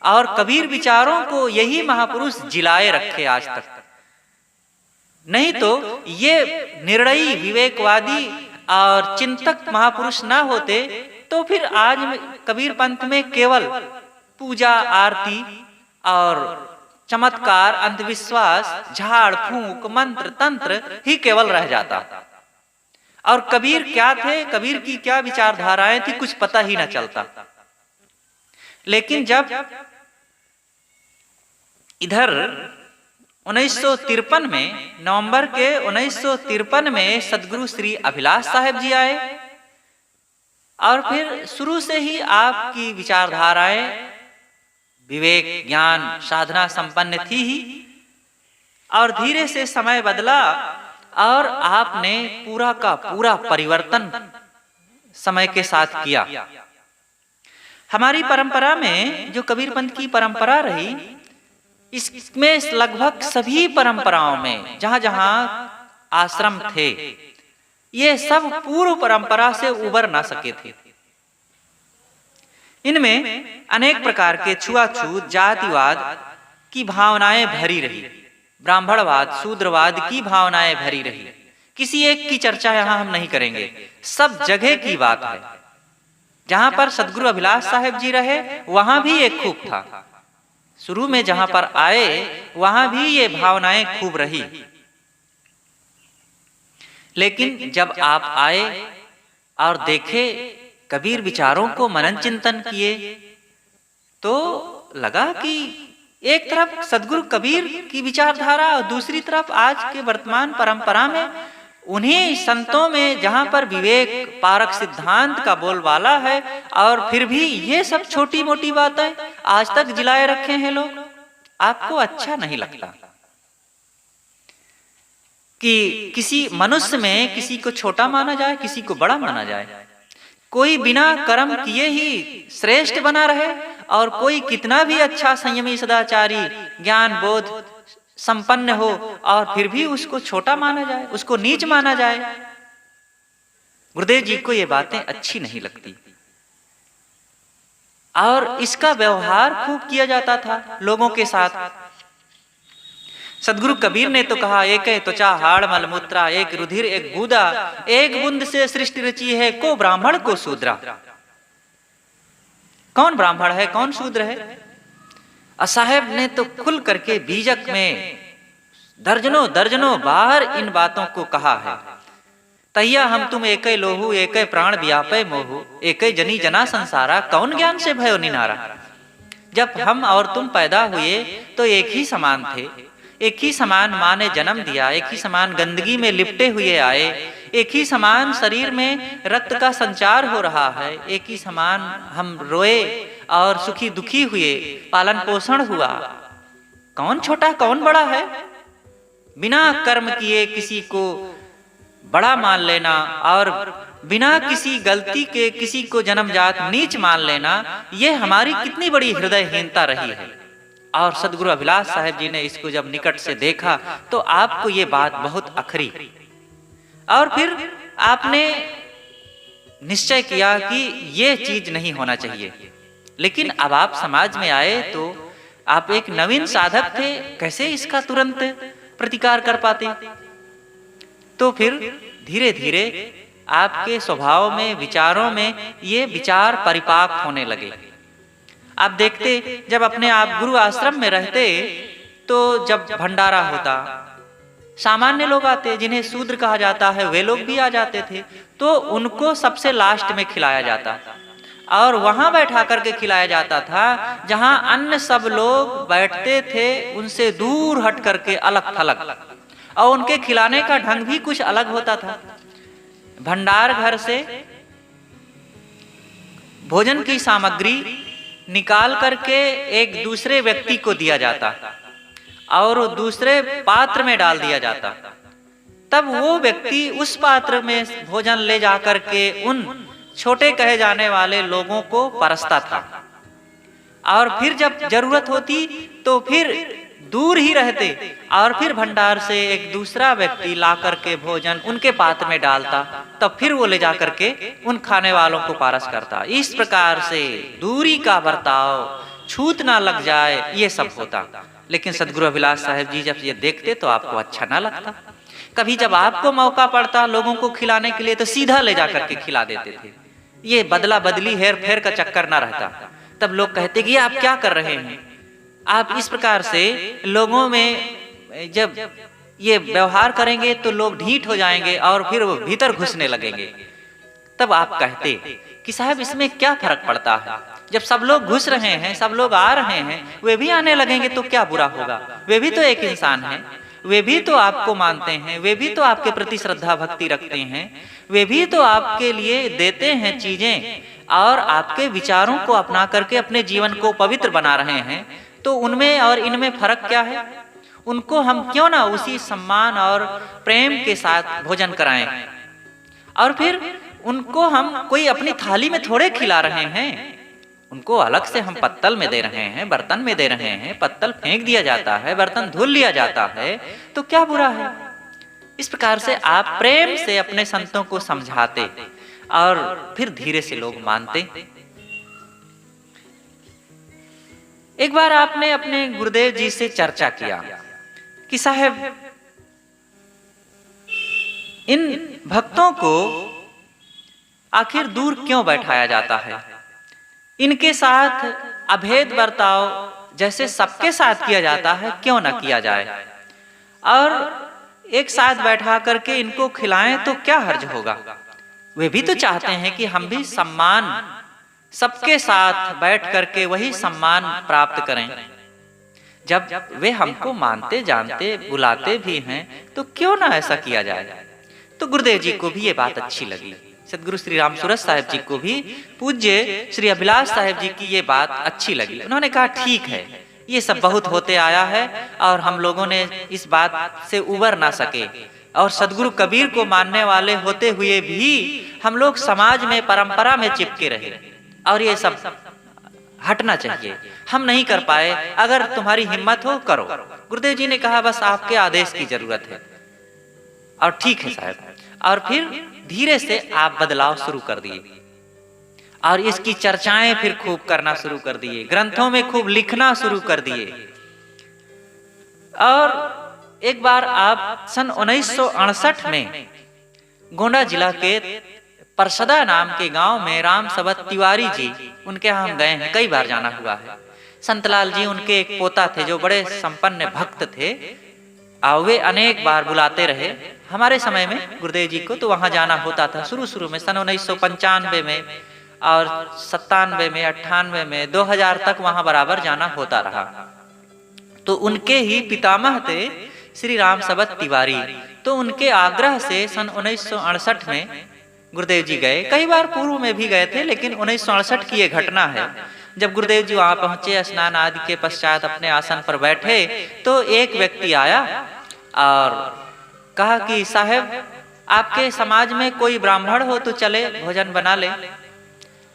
और कबीर विचारों को यही महापुरुष जिलाए रखे आज तक। नहीं तो ये निर्णयी, विवेकवादी और चिंतक महापुरुष ना होते तो फिर आज कबीर पंथ में केवल पूजा, आरती और चमत्कार, अंधविश्वास, झाड़ फूंक, मंत्र तंत्र ही केवल रह जाता। और कबीर क्या थे, कबीर की क्या विचारधाराएं थी, कुछ पता ही ना चलता। लेकिन जब इधर 1953 में, नवंबर के 1953 में सद्गुरु श्री अभिलाष साहेब जी आए, और फिर शुरू से ही आपकी विचारधाराएं विवेक, ज्ञान, साधना संपन्न थी ही। और धीरे से समय बदला और आपने पूरा का पूरा परिवर्तन समय के साथ किया। हमारी परंपरा में जो कबीर पंथ की परंपरा रही, इसमें लगभग सभी परंपराओं में जहां जहां आश्रम थे, ये सब पूर्व परंपरा से उबर ना सके थे। इनमें अनेक प्रकार के छुआछूत, जातिवाद की भावनाएं भरी रही, ब्राह्मणवाद, शूद्रवाद की भावनाएं भरी रही। किसी एक की चर्चा यहां हम नहीं करेंगे, सब जगह की बात है। जहां पर सद्गुरु अभिलाष साहेब जी रहे वहां भी एक खूब था। शुरू में जहां पर आए वहां भी ये भावनाएं खूब रही। लेकिन जब आप आए और देखे, कबीर विचारों को मनन चिंतन किए, तो लगा कि एक तरफ सदगुरु कबीर की विचारधारा और दूसरी तरफ आज के वर्तमान परंपरा में उन्हीं संतों में जहां पर विवेक पारक सिद्धांत का बोलबाला है, और फिर भी ये सब छोटी मोटी बातें आज तक जिलाए रखे हैं लोग। आपको अच्छा नहीं लगता कि किसी मनुष्य में किसी को छोटा माना जाए, किसी को बड़ा माना जाए, कोई बिना कर्म किए ही श्रेष्ठ बना रहे और कोई कितना भी अच्छा संयमी सदाचारी ज्ञान बोध संपन्न हो और फिर भी उसको छोटा माना जाए, उसको नीच माना जाए। गुरुदेव जी को ये बातें अच्छी नहीं लगती और इसका व्यवहार खूब किया जाता था लोगों के साथ। सदगुरु कबीर ने तो कहा, एक है त्वचा हाड़ मलमूत्रा, एक रुधिर एक बूंदा, एक बूंद से सृष्टि रची है, को ब्राह्मण को शूद्रा। कौन ब्राह्मण है, कौन शूद्र है? साहेब ने तो खुल करके बीजक में दर्जनों दर्जनों बार इन बातों को कहा है। तैया हम तुम एक लोहू, एक प्राण व्यापय मोहू, एक जनी जना संसारा, कौन ज्ञान से भयो निनारा। जब हम और तुम पैदा हुए तो एक ही समान थे, एक ही समान माँ ने जन्म दिया, एक ही समान गंदगी में लिपटे हुए आए, एक ही समान शरीर में रक्त का संचार हो रहा है, एक ही समान हम रोए और सुखी दुखी हुए, पालन पोषण हुआ। कौन छोटा कौन बड़ा है? बिना कर्म किए किसी को बड़ा मान लेना और बिना किसी गलती के किसी को जन्मजात नीच मान लेना, ये हमारी कितनी बड़ी हृदयहीनता रही है। और सदगुरु अभिलाष साहब जी ने इसको जब निकट से देखा तो आपको ये बात बहुत अखरी, और फिर आपने निश्चय किया कि ये चीज नहीं होना चाहिए। लेकिन अब आप समाज में आए तो आप एक नवीन साधक थे, कैसे इसका तुरंत प्रतिकार कर पाते? तो फिर धीरे धीरे आपके स्वभाव में, विचारों में ये विचार परिपाक होने लगे। आप देखते जब अपने आप गुरु आश्रम में रहते तो जब भंडारा होता, सामान्य लोग आते जिन्हें शूद्र कहा जाता है, वे लोग भी आ जाते थे, तो उनको सबसे लास्ट में खिलाया जाता और वहां बैठा करके खिलाया जाता था जहां अन्य सब लोग बैठते थे, उनसे दूर हट करके अलग थलग, और उनके खिलाने का ढंग भी कुछ अलग होता था। भंडार घर से भोजन की सामग्री निकाल करके एक दूसरे व्यक्ति को दिया जाता और दूसरे पात्र में डाल दिया जाता, तब वो व्यक्ति उस पात्र में भोजन ले जाकर के उन छोटे कहे जाने वाले लोगों को परसता था। और फिर जब जरूरत होती तो फिर दूर ही रहते और फिर भंडार से एक दूसरा व्यक्ति ला करके भोजन उनके पात्र में डालता, तब फिर वो ले जा करके उन खाने वालों को पारस करता। इस प्रकार से दूरी का बर्ताव, छूत ना लग जाए, ये सब होता। लेकिन सदगुरु अभिलाष साहब जी जब ये देखते तो आपको अच्छा ना लगता। कभी जब आपको मौका पड़ता लोगों को खिलाने के लिए तो सीधा ले जा करके खिला देते थे। ये बदला बदली हेर फेर का चक्कर ना रहता। तब लोग कहते कि आप क्या कर रहे हैं? आप इस प्रकार से लोगों में जब ये व्यवहार करेंगे तो लोग ढीठ हो जाएंगे और फिर वो भीतर घुसने लगेंगे। तब आप कहते कि साहब इसमें क्या फर्क पड़ता है? जब सब लोग घुस रहे हैं, सब लोग आ रहे हैं, वे भी आने लगेंगे तो क्या बुरा होगा? वे भी तो एक इंसान हैं, वे भी तो आपको मानते हैं, वे भी तो आपके प्रति श्रद्धा भक्ति रखते हैं, वे भी तो आपके लिए देते हैं चीजें और आपके विचारों को अपना करके अपने जीवन को पवित्र बना रहे हैं। तो उनमें और इनमें फर्क क्या है? उनको हम क्यों ना उसी सम्मान और प्रेम के साथ भोजन कराएं? और फिर उनको हम कोई अपनी थाली में थोड़े खिला रहे हैं, उनको अलग से हम पत्तल में दे रहे हैं, बर्तन में दे रहे हैं। पत्तल फेंक दिया जाता है, बर्तन धुल लिया जाता है, तो क्या बुरा है? इस प्रकार से आप प्रेम से अपने संतों को समझाते और फिर धीरे से लोग मानते। एक बार आपने अपने गुरुदेव जी से चर्चा किया कि साहब इन भक्तों को आखिर दूर क्यों बैठाया जाता है? इनके साथ अभेद बर्ताव जैसे सबके साथ किया जाता है क्यों ना किया जाए, और एक साथ बैठा करके इनको खिलाएं तो क्या हर्ज होगा? वे भी तो चाहते हैं कि हम भी सम्मान सबके साथ बैठ करके वही सम्मान प्राप्त करें। जब वे हमको मानते जानते बुलाते भी हैं तो क्यों ना ऐसा किया जाए। तो गुरुदेव जी को भी ये बात अच्छी लगी। सदगुरु श्री राम सूरत साहिब जी को भी पूज्य श्री अभिलाष साहिब जी की ये बात अच्छी लगी। उन्होंने कहा ठीक है, ये सब बहुत होते आया है और हम लोगों ने इस बात से उबर ना सके, और सदगुरु कबीर को मानने वाले होते हुए भी हम लोग समाज में परंपरा में चिपके रहे, और ये सब हटना चाहिए। हम नहीं कर पाए, अगर तुम्हारी हिम्मत हो करो। गुरुदेव जी ने कहा बस आपके आदेश की जरूरत है, और ठीक है साहब। और फिर धीरे से आप बदलाव शुरू कर दिए, और इसकी चर्चाएं फिर खूब करना शुरू कर दिए, ग्रंथों में खूब लिखना शुरू कर दिए। और एक बार आप सन 1968 में गोंडा जिला के परसदा नाम के गांव में राम सबत तिवारी जी, उनके यहाँ हम गए हैं, कई बार जाना हुआ है। संतलाल जी उनके एक पोता थे जो बड़े संपन्न भक्त थे, और वे अनेक बार बुलाते रहे हमारे समय में गुरुदेव जी को, तो वहां जाना होता था शुरू में सन 1995 में, और 97 में, 98 में, 2000 तक वहां बराबर जाना होता रहा। तो उनके ही पितामह थे श्री राम सबत तिवारी, तो उनके आग्रह से सन 1968 में गुरुदेव जी गए। कई बार पूर्व में भी गए थे, लेकिन 1968 की ये घटना है। जब गुरुदेव जी वहां पहुंचे, स्नान आदि के पश्चात अपने आसन पर बैठे, तो एक व्यक्ति आया और कहा कि साहब आपके समाज में कोई ब्राह्मण हो तो चले भोजन बना ले,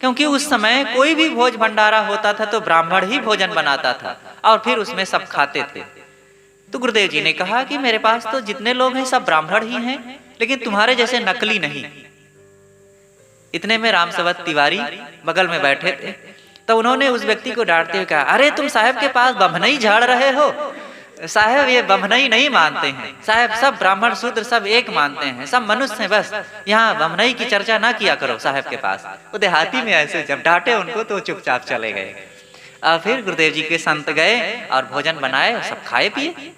क्योंकि उस समय कोई भी भोज भंडारा होता था तो ब्राह्मण ही भोजन बनाता था और फिर उसमें सब खाते थे। तो गुरुदेव जी ने कहा कि मेरे पास तो जितने लोग हैं सब ब्राह्मण ही हैं, लेकिन तुम्हारे जैसे नकली नहीं। इतने में राम सबत तिवारी बगल में बैठे थे, तो उन्होंने उस व्यक्ति को डांटते हुए कहा, अरे तुम साहब के पास बम्हनई झाड़ रहे हो, साहब ये बम्हनई नहीं मानते हैं, साहब सब ब्राह्मण शूद्र सब एक मानते हैं, सब मनुष्य हैं, बस यहाँ बम्हनई की चर्चा ना किया करो साहब के पास। वो देहाती में ऐसे जब डांटे उनको तो चुपचाप चले गए। और फिर गुरुदेव जी के संत गए और भोजन बनाए, सब खाए पिए।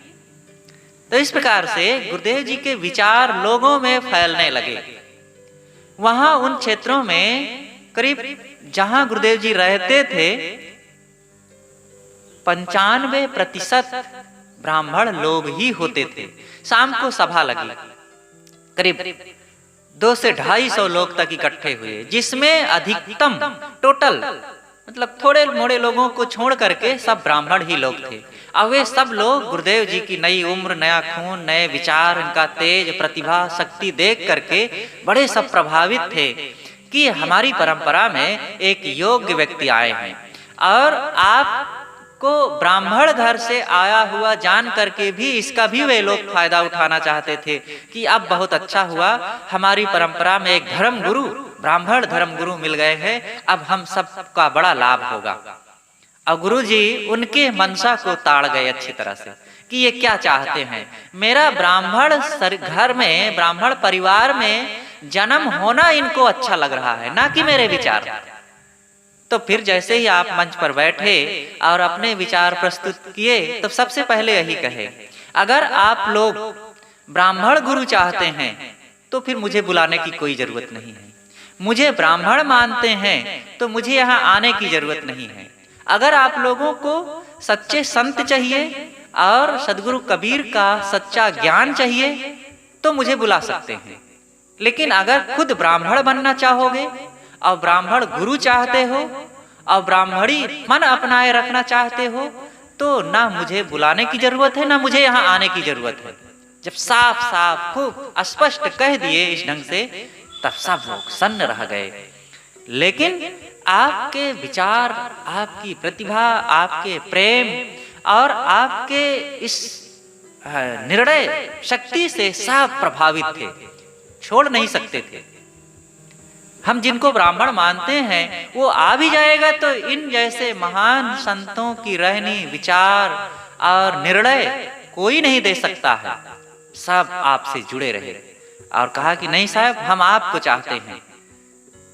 तो इस प्रकार से गुरुदेव जी के विचार लोगों में फैलने लगे। वहां उन क्षेत्रों में करीब जहां गुरुदेव जी रहते थे 95% ब्राह्मण लोग ही होते थे। शाम को सभा लगी, करीब 200 से 250 लोग तक इकट्ठे हुए, जिसमें अधिकतम टोटल मतलब थोड़े मोड़े लोगों को छोड़ करके सब ब्राह्मण ही लोग थे। और वे सब लोग गुरुदेव जी की नई उम्र, नया खून, नए विचार, इनका तेज, प्रतिभा, शक्ति देख करके बड़े सब प्रभावित थे कि हमारी परंपरा में एक योग्य व्यक्ति आए हैं। और आपको ब्राह्मण घर से आया हुआ जान करके भी इसका भी वे लोग फायदा उठाना चाहते थे कि अब बहुत अच्छा हुआ, हमारी परंपरा में एक धर्म गुरु, ब्राह्मण धर्म गुरु मिल गए हैं, अब हम सबका बड़ा लाभ होगा। और गुरु जी उनके मनसा को ताड़ गए अच्छी तरह से कि ये क्या चाहते हैं, मेरा ब्राह्मण घर में, ब्राह्मण परिवार में जन्म होना इनको अच्छा लग रहा है, ना कि मेरे विचार। तो फिर जैसे ही आप मंच पर बैठे और अपने विचार प्रस्तुत किए, तो सबसे पहले यही कहे, अगर आप लोग ब्राह्मण गुरु चाहते हैं तो फिर मुझे बुलाने की कोई जरूरत नहीं है। मुझे ब्राह्मण मानते हैं तो मुझे यहाँ आने की जरूरत नहीं है। अगर आप लोगों को सच्चे संत चाहिए और सदगुरु कबीर का सच्चा ज्ञान चाहिए तो मुझे बुला सकते हैं, लेकिन अगर खुद ब्राह्मण बनना चाहोगे और ब्राह्मण गुरु चाहते हो और ब्राह्मणी मन अपनाए रखना चाहते हो तो ना मुझे बुलाने की जरूरत है, ना मुझे यहाँ आने की जरूरत है। जब साफ साफ खूब स्पष्ट कह दिए इस ढंग से, तब सब लोग सन्न रह गए। लेकिन आपके विचार, आपकी प्रतिभा, आपके प्रेम और आपके इस निर्णय शक्ति से सब प्रभावित थे, छोड़ नहीं सकते थे। हम जिनको ब्राह्मण मानते हैं वो आ भी जाएगा तो इन जैसे महान संतों की रहनी, विचार और निर्णय कोई नहीं दे सकता है। सब आपसे जुड़े रहे और कहा कि नहीं साहब, हम आपको चाहते हैं,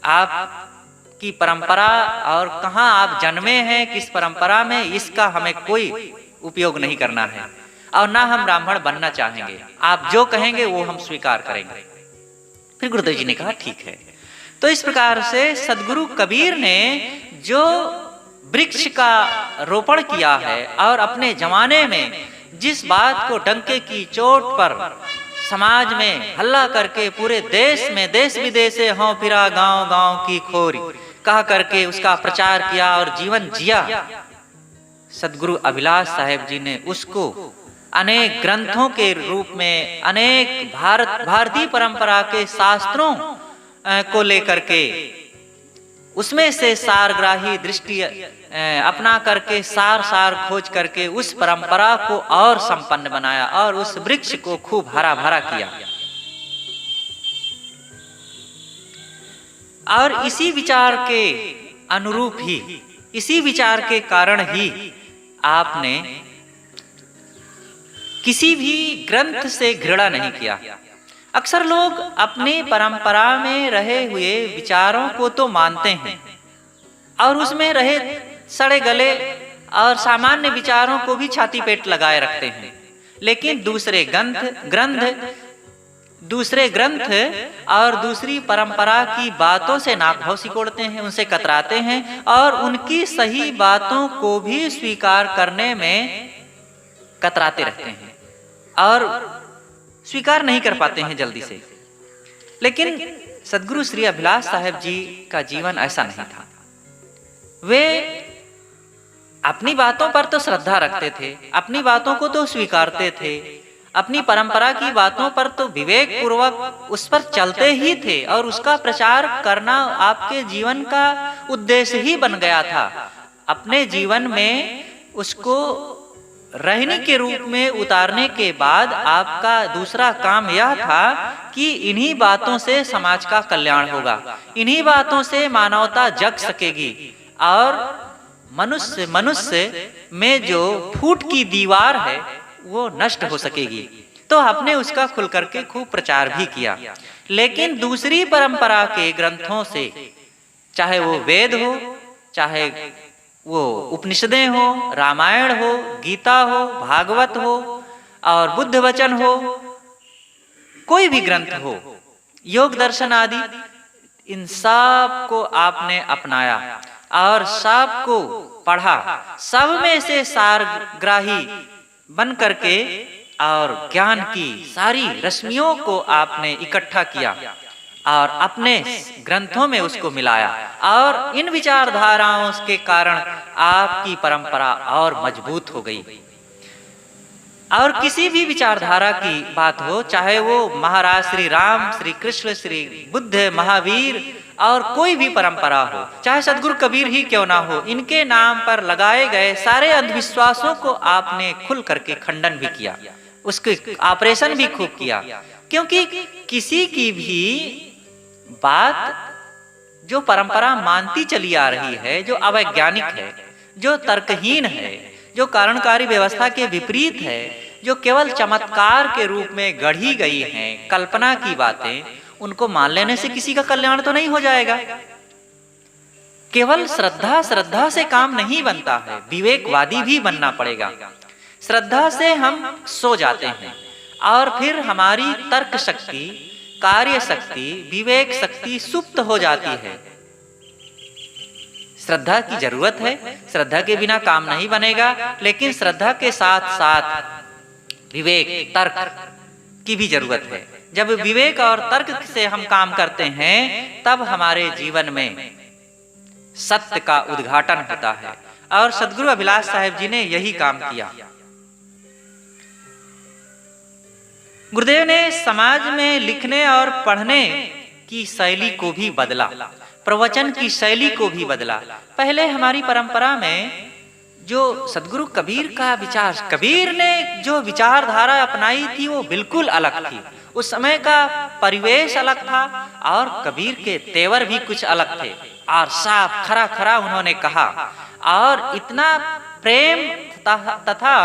आपकी परंपरा और कहाँ आप जन्मे हैं, किस परंपरा में, इसका हमें कोई उपयोग नहीं करना है और ना हम ब्राह्मण बनना चाहेंगे। आप जो कहेंगे वो हम स्वीकार करेंगे। फिर गुरुदेव जी ने कहा ठीक है। तो इस प्रकार से सदगुरु कबीर ने जो वृक्ष का रोपण किया है और अपने जमाने में जिस बात को डंके की चोट पर समाज में हल्ला करके पूरे देश में देश विदेश से हों फिरा गांव गांव की खोरी कहा करके उसका प्रचार किया और जीवन जिया, सदगुरु अभिलाष साहेब जी ने उसको अनेक ग्रंथों के रूप में अनेक भारतीय परंपरा के शास्त्रों को लेकर के उसमें से सारग्राही दृष्टि अपना करके सार खोज करके उस परंपरा को और संपन्न बनाया और उस वृक्ष को खूब हरा भरा किया। और इसी विचार के अनुरूप ही, इसी विचार के कारण ही आपने किसी भी ग्रंथ से घृणा नहीं किया। अक्सर लोग अपनी परंपरा में रहे हुए विचारों को तो मानते हैं और उसमें रहे सड़े गले और सामान्य विचारों को भी छाती पेट लगाए रखते हैं, लेकिन दूसरे ग्रंथ और दूसरी परंपरा की बातों से नाक भौं सिकोड़ते हैं, उनसे कतराते हैं और उनकी सही बातों को भी स्वीकार करने में कतराते रहते हैं और स्वीकार नहीं कर पाते हैं जल्दी से। लेकिन सदगुरु श्री अभिलाष साहेब जी का जीवन ऐसा नहीं था। वे अपनी बातों पर तो श्रद्धा रखते थे, अपनी बातों को तो स्वीकारते थे, अपनी परंपरा की बातों पर तो विवेक पूर्वक उस पर चलते ही थे और उसका प्रचार करना आपके जीवन का उद्देश्य ही बन गया था। अपने जीवन में उसको रहनी के रूप में उतारने के बाद आपका दूसरा काम यह था कि इन्हीं बातों से समाज का कल्याण होगा, इन्हीं बातों से मानवता जग सकेगी और मनुष्य में जो फूट की दीवार है वो नष्ट हो सकेगी। तो आपने उसका खुल करके खूब प्रचार भी किया। लेकिन दूसरी परंपरा के ग्रंथों से, चाहे वो वेद हो, चाहे वो उपनिषदें हो, रामायण हो, गीता हो, भागवत हो और बुद्ध वचन हो, कोई भी ग्रंथ हो, योग दर्शन आदि, इन सब को आपने अपनाया और सब को पढ़ा, सब में से सारग्राही बन करके और ज्ञान की सारी रश्मियों को आपने इकट्ठा किया और अपने ग्रंथों में उसको मिलाया और इन विचारधाराओं के कारण आपकी परंपरा और मजबूत हो गई। और किसी भी विचारधारा की बात हो, चाहे वो महाराज श्री राम, श्री कृष्ण, श्री बुद्ध, महावीर और कोई भी परंपरा हो, चाहे सदगुरु कबीर ही क्यों ना हो, इनके नाम पर लगाए गए सारे अंधविश्वासों को आपने खुल करके खंडन भी किया, उसके ऑपरेशन भी खूब किया। क्योंकि किसी की भी बात जो परंपरा मानती चली आ रही है, जो अवैज्ञानिक है, जो तर्कहीन है, जो कारणकारी व्यवस्था के विपरीत है, जो केवल चमत्कार के रूप में गढ़ी गई हैं, कल्पना की बातें, उनको मान लेने से किसी का कल्याण तो नहीं हो जाएगा। केवल श्रद्धा से काम नहीं बनता है, विवेकवादी भी बनना पड़ेगा। श्रद्धा से हम सो जाते हैं और फिर हमारी तर्क शक्ति, कार्य शक्ति, विवेक शक्ति सुप्त हो जाती है। श्रद्धा की जरूरत है, श्रद्धा के बिना काम नहीं बनेगा, लेकिन श्रद्धा के साथ साथ विवेक, तर्क की भी जरूरत है। जब विवेक और तर्क से हम काम करते हैं तब हमारे जीवन में सत्य का उद्घाटन होता है और सदगुरु अभिलाष साहेब जी ने यही काम किया। गुरुदेव ने समाज में लिखने और पढ़ने की शैली को भी बदला, प्रवचन की शैली को भी बदला। पहले हमारी परंपरा में जो सदगुरु कबीर का विचार, कबीर ने जो विचारधारा अपनाई थी वो बिल्कुल अलग थी। उस समय का परिवेश अलग था और कबीर के तेवर भी कुछ अलग थे और साफ खरा खरा उन्होंने कहा और इतना प्रेम तथा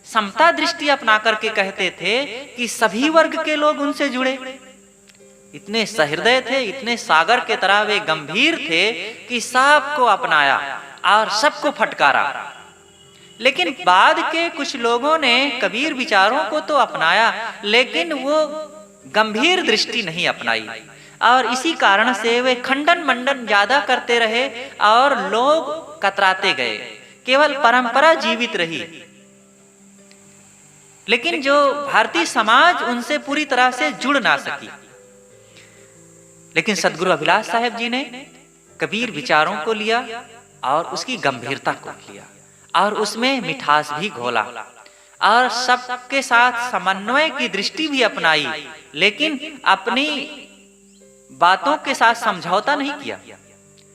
समता दृष्टि अपना करके कहते थे कि सभी वर्ग के लोग उनसे जुड़े। इतने सहृदय थे, इतने सागर के तरह वे गंभीर थे कि सबको अपनाया और सबको फटकारा। लेकिन बाद के कुछ लोगों ने कबीर विचारों को तो अपनाया, लेकिन वो गंभीर दृष्टि नहीं अपनाई और इसी कारण से वे खंडन मंडन ज्यादा करते रहे और लोग कतराते गए, केवल परंपरा जीवित रही। लेकिन जो भारतीय समाज उनसे पूरी तरह से जुड़ ना सकी। लेकिन सदगुरु अभिलाष साहेब जी ने कबीर विचारों को लिया और उसकी गंभीरता को लिया और उसमें मिठास भी घोला और सबके साथ समन्वय की दृष्टि भी अपनाई, लेकिन अपनी बातों के साथ समझौता नहीं किया।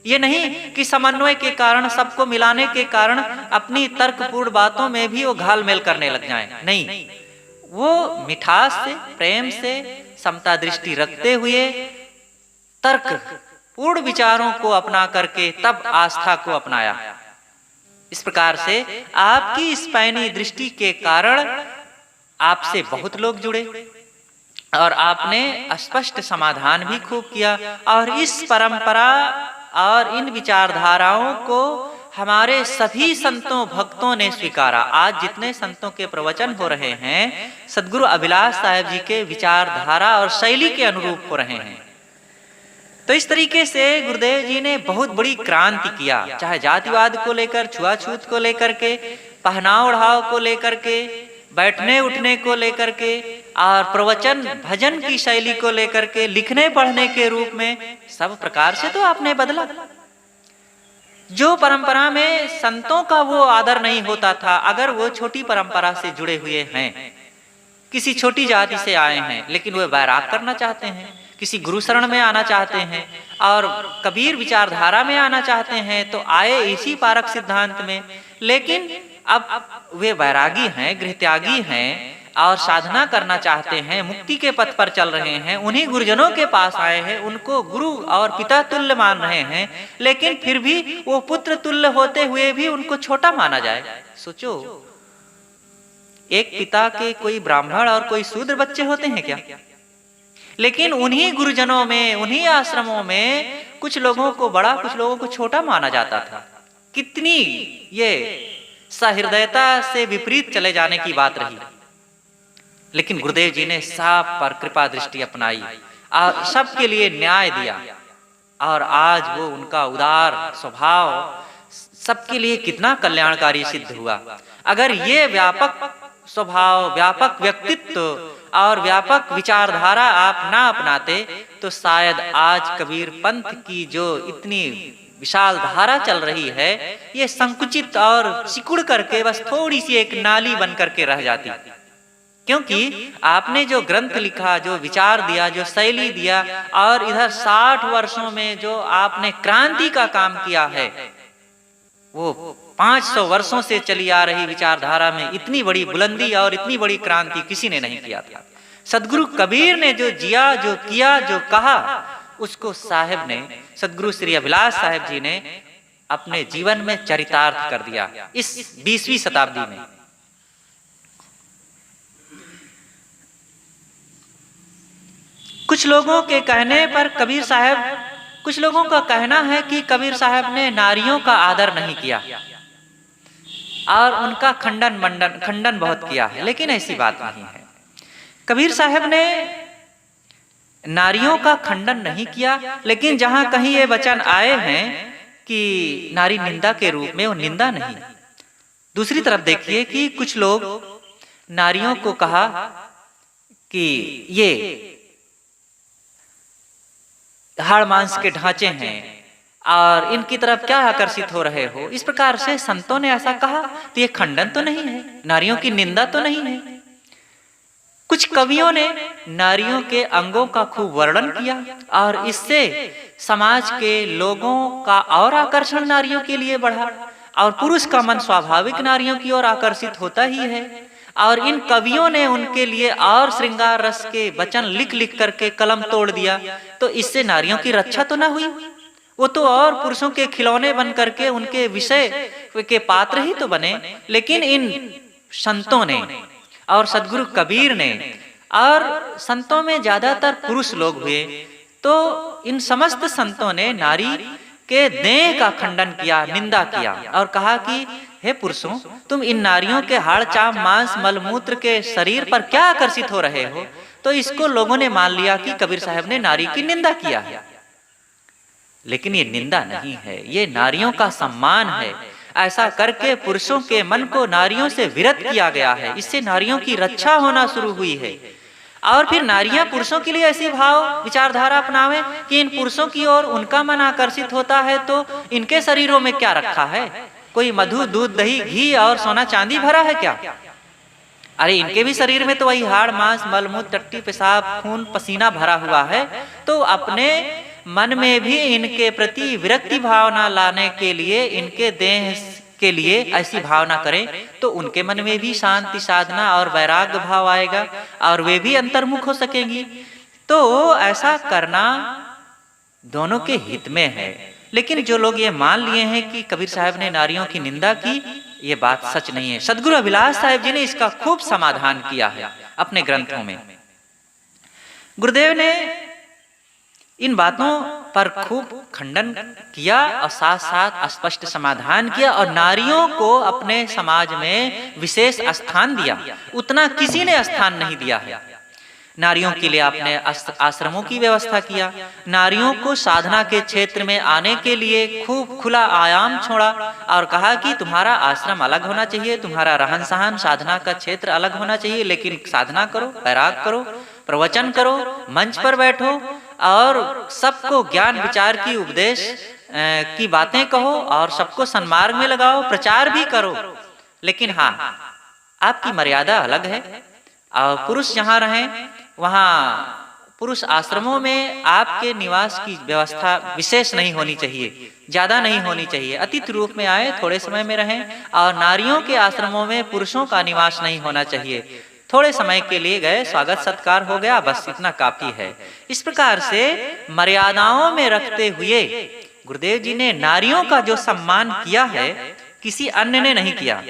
ये नहीं कि समन्वय के कारण, सबको मिलाने के कारण अपनी तर्कपूर्ण बातों में भी वो घालमेल करने लग जाएं। नहीं, वो मिठास से, प्रेम से, समता दृष्टि रखते हुए तर्क पूर्ण विचारों को अपना करके तब आस्था को अपनाया। इस प्रकार से आपकी इस पैनी दृष्टि के कारण आपसे बहुत लोग जुड़े और आपने स्पष्ट समाधान भी खूब किया और इस परंपरा और इन विचारधाराओं को हमारे सभी संतों भक्तों ने स्वीकारा। आज जितने संतों के प्रवचन हो रहे हैं सदगुरु अभिलाष साहेब जी के विचारधारा और शैली के अनुरूप हो रहे हैं। तो इस तरीके से गुरुदेव जी ने बहुत बड़ी क्रांति किया, चाहे जातिवाद को लेकर, छुआछूत को लेकर के, पहनाव ओढ़ाव को लेकर के, बैठने उठने को लेकर के और प्रवचन भजन की शैली को लेकर के, लिखने पढ़ने के रूप में सब प्रकार से तो आपने बदला। जो परंपरा में संतों का वो आदर नहीं होता था, अगर वो छोटी परंपरा से जुड़े हुए हैं, किसी छोटी जाति से आए हैं लेकिन वे बैराग करना चाहते हैं, किसी गुरु शरण में आना चाहते हैं और कबीर विचारधारा में आना चाहते हैं, तो आए इसी पारक सिद्धांत में। लेकिन अब वे वैरागी हैं, गृहत्यागी हैं और साधना करना चाहते हैं, मुक्ति के पथ पर चल रहे हैं, उन्हीं गुरुजनों के पास आए हैं, उनको गुरु और पिता तुल्य मान रहे हैं, लेकिन फिर भी वो पुत्र तुल्य होते हुए भी उनको छोटा माना जाए। सोचो, एक पिता के कोई ब्राह्मण और कोई शूद्र बच्चे होते हैं क्या? लेकिन उन्हीं गुरुजनों में, उन्हीं आश्रमों में कुछ लोगों को बड़ा, कुछ लोगों को छोटा माना जाता था। कितनी ये सहृदयता से विपरीत चले जाने की बात रही। लेकिन गुरुदेव जी ने साफ पर कृपा दृष्टि अपनाई और सबके लिए न्याय दिया और आज वो उनका उदार स्वभाव सबके लिए कितना कल्याणकारी सिद्ध हुआ। अगर ये व्यापक स्वभाव, व्यापक व्यक्तित्व और व्यापक विचारधारा आप ना अपनाते तो शायद आज कबीर पंथ की जो इतनी विशाल धारा चल रही है ये संकुचित और सिकुड़ करके बस थोड़ी सी एक नाली बन करके रह जाती। क्योंकि आपने जो ग्रंथ लिखा, जो विचार दिया, जो शैली दिया और इधर 60 वर्षों में जो आपने क्रांति का काम किया है, वो 500 वर्षों से चली आ रही विचारधारा में इतनी बड़ी बुलंदी और इतनी बड़ी क्रांति किसी ने नहीं किया था। सदगुरु कबीर ने जो जिया, जो किया, जो कहा, उसको साहेब ने, सदगुरु श्री अभिलाष साहेब जी ने अपने जीवन में चरितार्थ कर दिया इस 20वीं शताब्दी में। कुछ लोगों के कहने पर कबीर साहब, कुछ लोगों का कहना है कि कबीर साहब ने नारियों का आदर नहीं किया और उनका खंडन बहुत किया है, लेकिन ऐसी बात नहीं है। कबीर साहब ने नारियों का खंडन नहीं किया, लेकिन जहां कहीं ये वचन आए हैं कि नारी निंदा के रूप में, वो निंदा नहीं। दूसरी तरफ देखिए कि कुछ लोग नारियों को कहा कि ये हाड़ मांस के ढांचे हैं और इनकी तरफ क्या आकर्षित हो रहे हो। इस प्रकार से संतों ने ऐसा कहा तो ये खंडन तो नहीं है, नारियों की निंदा तो नहीं है। कुछ कवियों ने नारियों के अंगों का खूब वर्णन किया और इससे समाज के लोगों का और आकर्षण नारियों के लिए बढ़ा और पुरुष का मन स्वाभाविक नारियों की ओर आकर्षित होता ही है। और इन कवियों ने उनके लिए और श्रृंगार रस के वचन लिख लिख करके कलम तोड़ दिया, तो इससे नारियों की रक्षा तो ना हुई, वो तो और पुरुषों के खिलौने बन करके उनके विषय के पात्र ही तो बने। लेकिन इन संतों ने और सदगुरु कबीर ने, और संतों में ज्यादातर पुरुष लोग हुए, तो इन समस्त संतों ने नारी के देह का खंडन किया, निंदा किया और कहा कि हे पुरुषों, तुम इन नारियों के हाड़ चाम मांस मलमूत्र के शरीर पर क्या आकर्षित हो रहे हो? तो इसको लोगों ने मान लिया कि कबीर साहब ने नारी की निंदा किया है। लेकिन ये निंदा नहीं है, ये नारियों का सम्मान है। ऐसा करके पुरुषों के मन को नारियों से विरत किया गया है, इससे नारियों की रक्षा होना शुरू हुई है। और फिर नारियां पुरुषों के लिए ऐसी भाव विचारधारा अपनावे कि इन पुरुषों की ओर उनका मन आकर्षित होता है, तो इनके शरीरों में क्या रखा है? कोई मधु, दूध, दही, घी और सोना चांदी भरा है क्या? अरे इनके भी शरीर में तो वही हाड़, मांस, मलमूत्र, टट्टी, पेशाब, खून, पसीना भरा हुआ है। तो अपने मन में भी इनके प्रति विरक्ति भावना लाने के लिए, इनके देह के लिए ऐसी भावना करें तो उनके मन में भी शांति साधना और वैराग्य भाव आएगा और वे भी अंतर्मुख हो सकेंगी। तो ऐसा करना दोनों के हित में है। लेकिन जो लोग ये मान लिए हैं कि कबीर साहब ने नारियों की निंदा की, ये बात सच नहीं है। सद्गुरु अभिलाष साहिब जी ने इसका खूब समाधान किया है अपने ग्रंथों में। गुरुदेव ने इन बातों पर खूब खंडन किया और साथ साथ स्पष्ट समाधान किया और नारियों को अपने समाज में विशेष स्थान दिया। उतना किसी ने स्थान नहीं दिया है। नारियों के लिए आपने आश्रमों की व्यवस्था किया, नारियों को साधना के क्षेत्र में आने के लिए खूब खुला आयाम छोड़ा और कहा कि तुम्हारा आश्रम अलग होना चाहिए, तुम्हारा रहन सहन साधना का क्षेत्र अलग होना चाहिए, लेकिन साधना करो, वैराग करो, प्रवचन करो, मंच पर बैठो और सबको ज्ञान विचार की उपदेश की बातें कहो और सबको सन्मार्ग में लगाओ, प्रचार भी करो। लेकिन हाँ, आपकी मर्यादा अलग है। और पुरुष जहाँ रहें वहाँ पुरुष आश्रमों में आपके निवास की व्यवस्था विशेष नहीं होनी चाहिए, ज्यादा नहीं होनी चाहिए। अतिथि रूप में आए, थोड़े समय में रहें। और नारियों के आश्रमों में पुरुषों का निवास नहीं होना चाहिए। थोड़े समय के लिए गए, स्वागत सत्कार हो गया, बस इतना काफी है। इस प्रकार से मर्यादाओं में रखते हुए गुरुदेव जी ने नारियों का जो सम्मान किया है, किसी अन्य ने नहीं किया।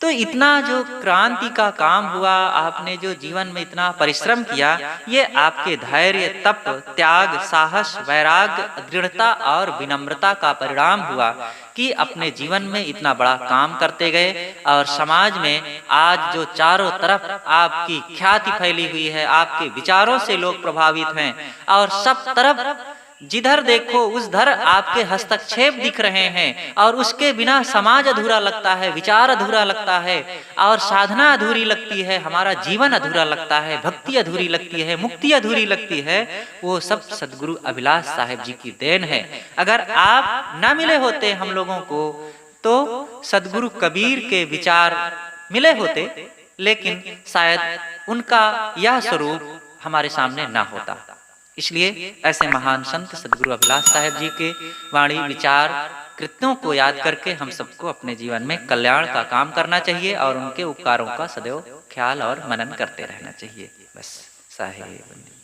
तो इतना जो क्रांति का काम हुआ, आपने जो जीवन में इतना परिश्रम किया, ये आपके धैर्य, तप, त्याग, साहस, वैराग्य, दृढ़ता और विनम्रता का परिणाम हुआ कि अपने जीवन में इतना बड़ा काम करते गए। और समाज में आज जो चारों तरफ आपकी ख्याति फैली हुई है, आपके विचारों से लोग प्रभावित हैं और सब तरफ जिधर देखो उधर आपके हस्तक्षेप दिख रहे हैं। और उसके बिना समाज अधूरा लगता है, विचार अधूरा लगता है और साधना अधूरी लगती है, हमारा जीवन अधूरा लगता है, भक्ति अधूरी लगती है, मुक्ति अधूरी लगती है। वो सब सद्गुरु अभिलाष साहिब जी की देन है। अगर आप ना मिले होते हम लोगों को तो सद्गुरु कबीर के विचार मिले होते, लेकिन शायद उनका यह स्वरूप हमारे सामने ना होता। इसलिए ऐसे महान संत सद्गुरु अभिलाष साहिब जी के वाणी, विचार, कृत्यों को याद करके हम सबको अपने जीवन में कल्याण का काम करना चाहिए और उनके उपकारों का सदैव ख्याल और मनन करते रहना चाहिए। बस साहिब।